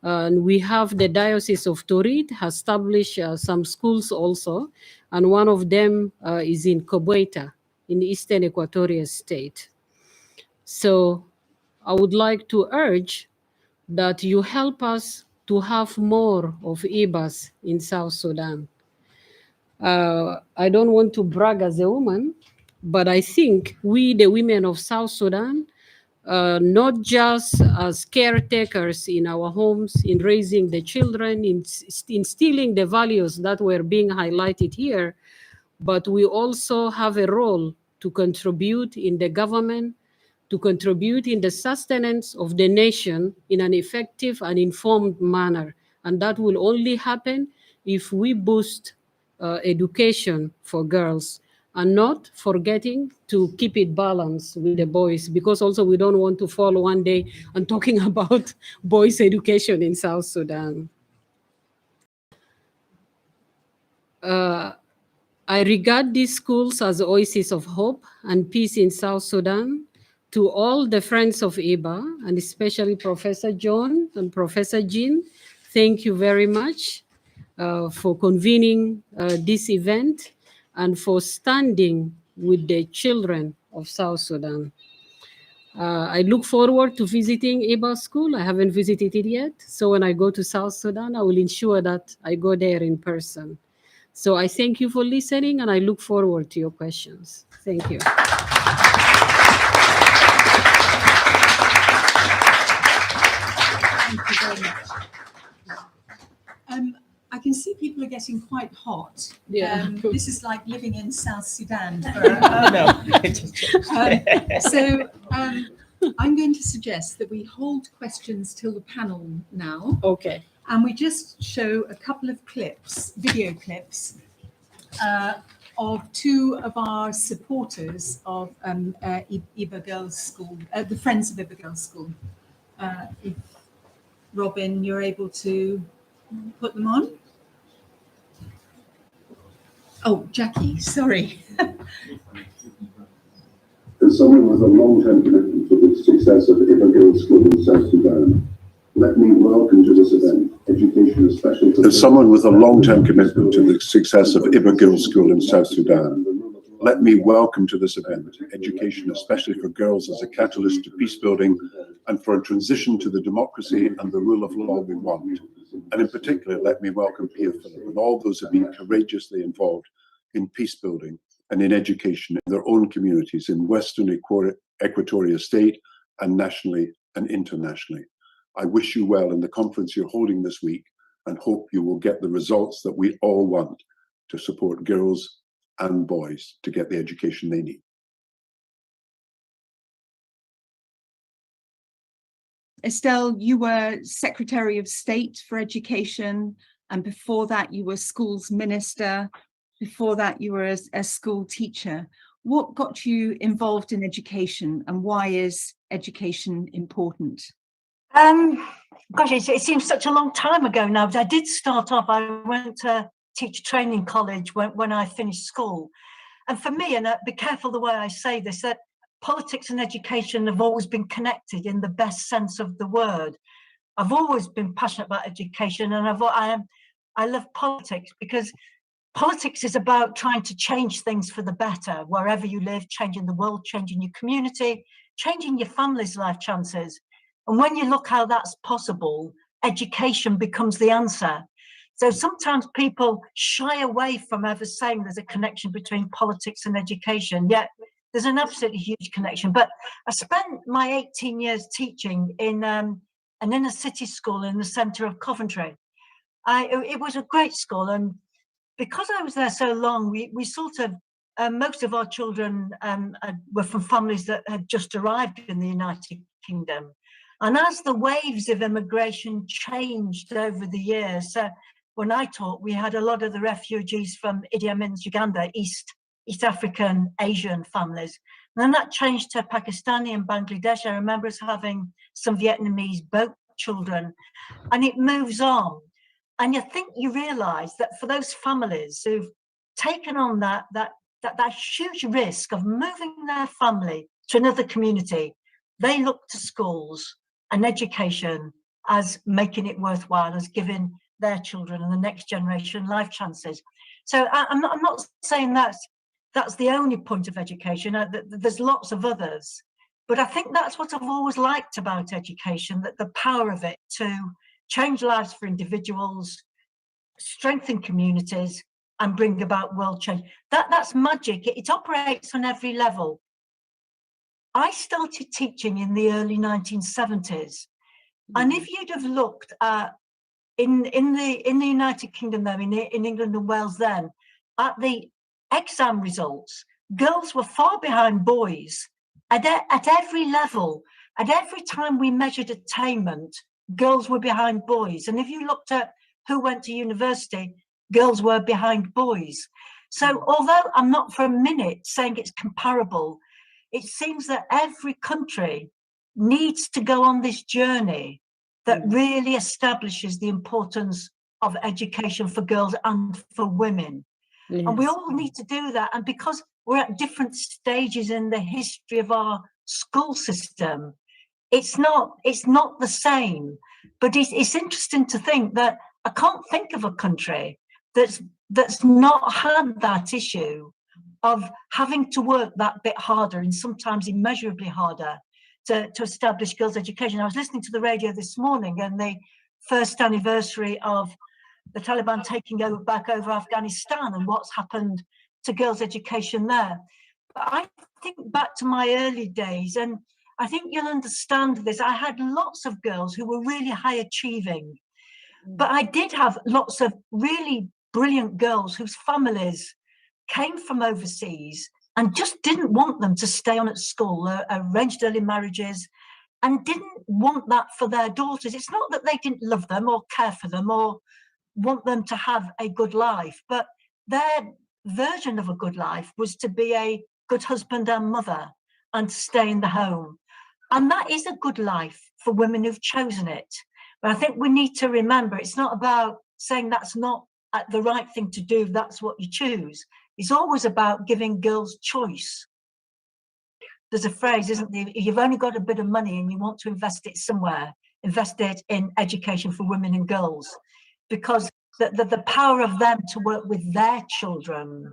[SPEAKER 13] And we have the Diocese of Torit has established some schools also, and one of them is in Koboita in Eastern Equatoria State. So I would like to urge that you help us to have more of Ibbas in South Sudan. I don't want to brag as a woman, but I think we, the women of South Sudan, not just as caretakers in our homes, in raising the children, in instilling the values that were being highlighted here, but we also have a role to contribute in the government, to contribute in the sustenance of the nation in an effective and informed manner. And that will only happen if we boost education for girls, and not forgetting to keep it balanced with the boys, because also we don't want to fall one day and talking about boys' education in South Sudan. I regard these schools as oases of hope and peace in South Sudan. To all the friends of Ibba, and especially Professor John and Professor Jean, thank you very much for convening this event and for standing with the children of South Sudan. I look forward to visiting Ibba School. I haven't visited it yet. So when I go to South Sudan, I will ensure that I go there in person. So I thank you for listening, and I look forward to your questions. Thank you.
[SPEAKER 2] Thank you very much. I can see people are getting quite hot.
[SPEAKER 13] Yeah.
[SPEAKER 2] This is like living in South Sudan. I'm going to suggest that we hold questions till the panel now.
[SPEAKER 13] Okay.
[SPEAKER 2] And we just show a couple of clips, video clips, of two of our supporters of Ibba Girls School, the Friends of Ibba Girls School. If Robin, you're able to put them on. Oh, Jackie, sorry.
[SPEAKER 14] As someone with a long-term commitment to the success of Ibba Girls School in South Sudan, let me welcome to this event education especially for... As someone with a long-term commitment to the success of Ibba Girls School in South Sudan, let me welcome to this event education especially for girls as a catalyst to peace building and for a transition to the democracy and the rule of law we want. And in particular, let me welcome Pia Philip and all those who have been courageously involved in peace building and in education in their own communities in Western Equatoria State and nationally and internationally. I wish you well in the conference you're holding this week and hope you will get the results that we all want to support girls and boys to get the education they need.
[SPEAKER 15] Estelle, you were Secretary of State for Education, and before that you were Schools Minister. Before that you were a school teacher. What got you involved in education, and why is education important?
[SPEAKER 16] Gosh, it seems such a long time ago now, but I did start off, I went to teacher training college when I finished school. And for me, and be careful the way I say this, that politics and education have always been connected in the best sense of the word. I've always been passionate about education, and I love politics because politics is about trying to change things for the better, wherever you live, changing the world, changing your community, changing your family's life chances. And when you look how that's possible, education becomes the answer. So sometimes people shy away from ever saying there's a connection between politics and education, yet there's an absolutely huge connection. But I spent my 18 years teaching in an inner city school in the centre of Coventry. It was a great school, and because I was there so long, we sort of, most of our children were from families that had just arrived in the United Kingdom. And as the waves of immigration changed over the years, when I taught, we had a lot of the refugees from Idi Amin's Uganda, East African, Asian families. And then that changed to Pakistani and Bangladesh. I remember us having some Vietnamese boat children, and it moves on. And you realise that for those families who've taken on that huge risk of moving their family to another community, they look to schools and education as making it worthwhile, as giving their children and the next generation life chances. So I'm not saying that's the only point of education. There's lots of others, but I think that's what I've always liked about education, that the power of it to change lives for individuals, strengthen communities, and bring about world change. That's magic. It operates on every level. I started teaching in the early 1970s, and if you'd have looked at in the United Kingdom, though, in England and Wales then, at the exam results, girls were far behind boys at every level. At every time we measured attainment, girls were behind boys. And if you looked at who went to university, girls were behind boys. So although I'm not for a minute saying it's comparable, it seems that every country needs to go on this journey that really establishes the importance of education for girls and for women. Yes. And we all need to do that. And because we're at different stages in the history of our school system, it's not the same. But it's interesting to think that I can't think of a country that's not had that issue of having to work that bit harder, and sometimes immeasurably harder, to establish girls' education. I was listening to the radio this morning, and the first anniversary of the Taliban taking back over Afghanistan and what's happened to girls' education there. But I think back to my early days, and I think you'll understand this. I had lots of girls who were really high achieving, but I did have lots of really brilliant girls whose families came from overseas and just didn't want them to stay on at school, arranged early marriages, and didn't want that for their daughters. It's not that they didn't love them or care for them or want them to have a good life, but their version of a good life was to be a good husband and mother and to stay in the home. And that is a good life for women who've chosen it. But I think we need to remember it's not about saying that's not the right thing to do, that's what you choose. It's always about giving girls choice. There's a phrase, isn't there? You've only got a bit of money and you want to invest it somewhere, invest it in education for women and girls, because the power of them to work with their children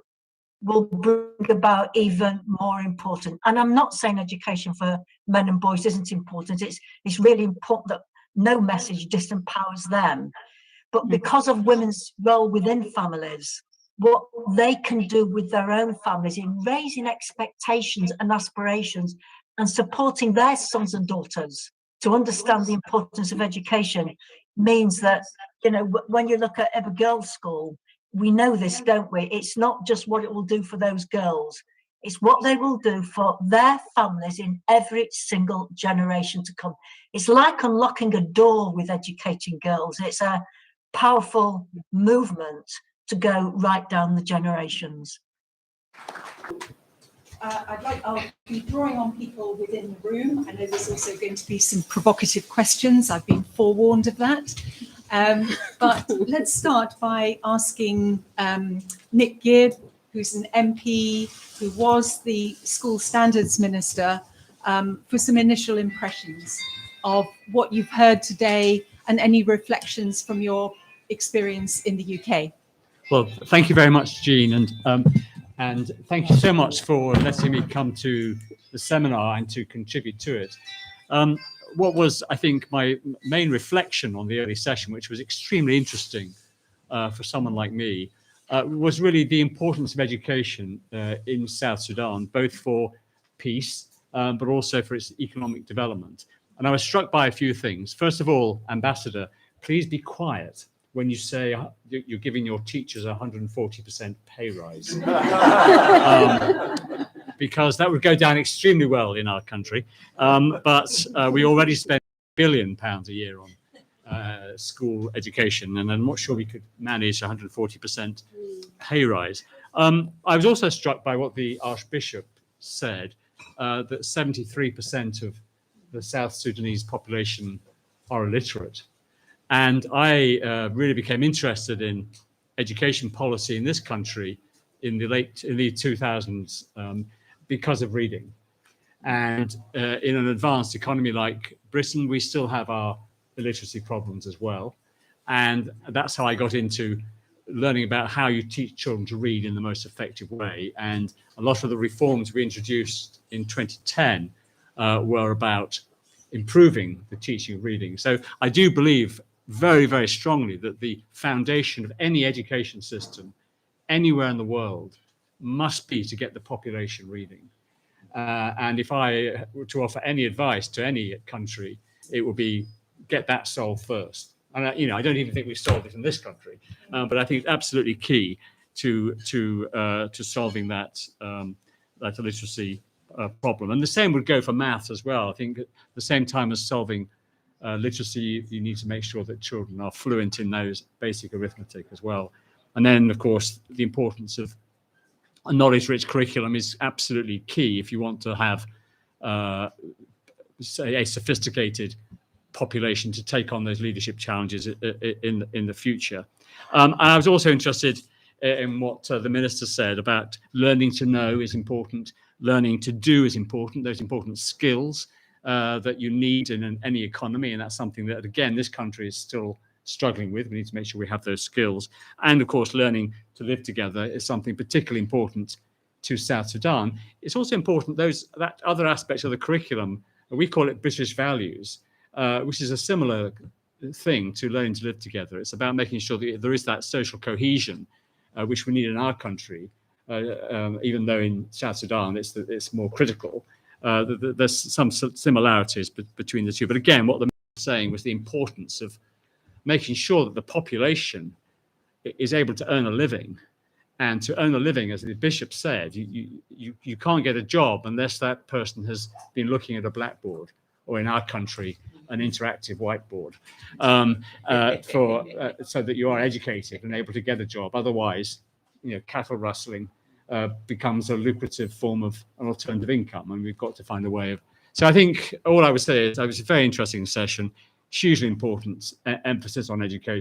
[SPEAKER 16] will bring about even more important. And I'm not saying education for men and boys isn't important. It's really important that no message disempowers them. But because of women's role within families, what they can do with their own families in raising expectations and aspirations and supporting their sons and daughters to understand the importance of education means that, you know, when you look at Ibba Girls School, we know this, don't we? It's not just what it will do for those girls. It's what they will do for their families in every single generation to come. It's like unlocking a door with educating girls. It's a powerful movement to go right down the generations.
[SPEAKER 2] I'll be drawing on people within the room. I know there's also going to be some provocative questions. I've been forewarned of that. But let's start by asking Nick Gibb, who's an MP, who was the school standards minister, for some initial impressions of what you've heard today and any reflections from your experience in the UK.
[SPEAKER 17] Well, thank you very much, Jean, and thank you so much for letting me come to the seminar and to contribute to it. What was, I think, my main reflection on the early session, which was extremely interesting for someone like me, was really the importance of education in South Sudan, both for peace, but also for its economic development. And I was struck by a few things. First of all, Ambassador, please be quiet when you say you're giving your teachers 140% pay rise. Because that would go down extremely well in our country. But we already spend £1 billion a year on school education, and I'm not sure we could manage 140% pay rise. I was also struck by what the Archbishop said, that 73% of the South Sudanese population are illiterate. And I really became interested in education policy in this country in the late 2000s because of reading. And in an advanced economy like Britain, we still have our illiteracy problems as well. And that's how I got into learning about how you teach children to read in the most effective way. And a lot of the reforms we introduced in 2010 were about improving the teaching of reading. So I do believe very, very strongly that the foundation of any education system anywhere in the world must be to get the population reading. And if I were to offer any advice to any country, it would be get that solved first. And I don't even think we've solved it in this country, but I think it's absolutely key to solving that illiteracy problem. And the same would go for maths as well. I think at the same time as solving literacy, you need to make sure that children are fluent in those basic arithmetic as well. And then, of course, the importance of a knowledge-rich curriculum is absolutely key if you want to have, say, a sophisticated population to take on those leadership challenges in the future. And I was also interested in what the minister said about learning to know is important, learning to do is important, those important skills that you need in any economy. And that's something that, again, this country is still struggling with. We need to make sure we have those skills. And of course, learning to live together is something particularly important to South Sudan. It's also important, that other aspects of the curriculum, we call it British values, which is a similar thing to learning to live together. It's about making sure that there is that social cohesion, which we need in our country, even though in South Sudan it's more critical. There's some similarities between the two. But again, what the minister was saying was the importance of making sure that the population is able to earn a living. And to earn a living, as the bishop said, you can't get a job unless that person has been looking at a blackboard, or in our country, an interactive whiteboard, so that you are educated and able to get a job. Otherwise, cattle rustling becomes a lucrative form of an alternative income, and we've got to find a way of. So I think all I would say is it was a very interesting session. hugely important emphasis on education.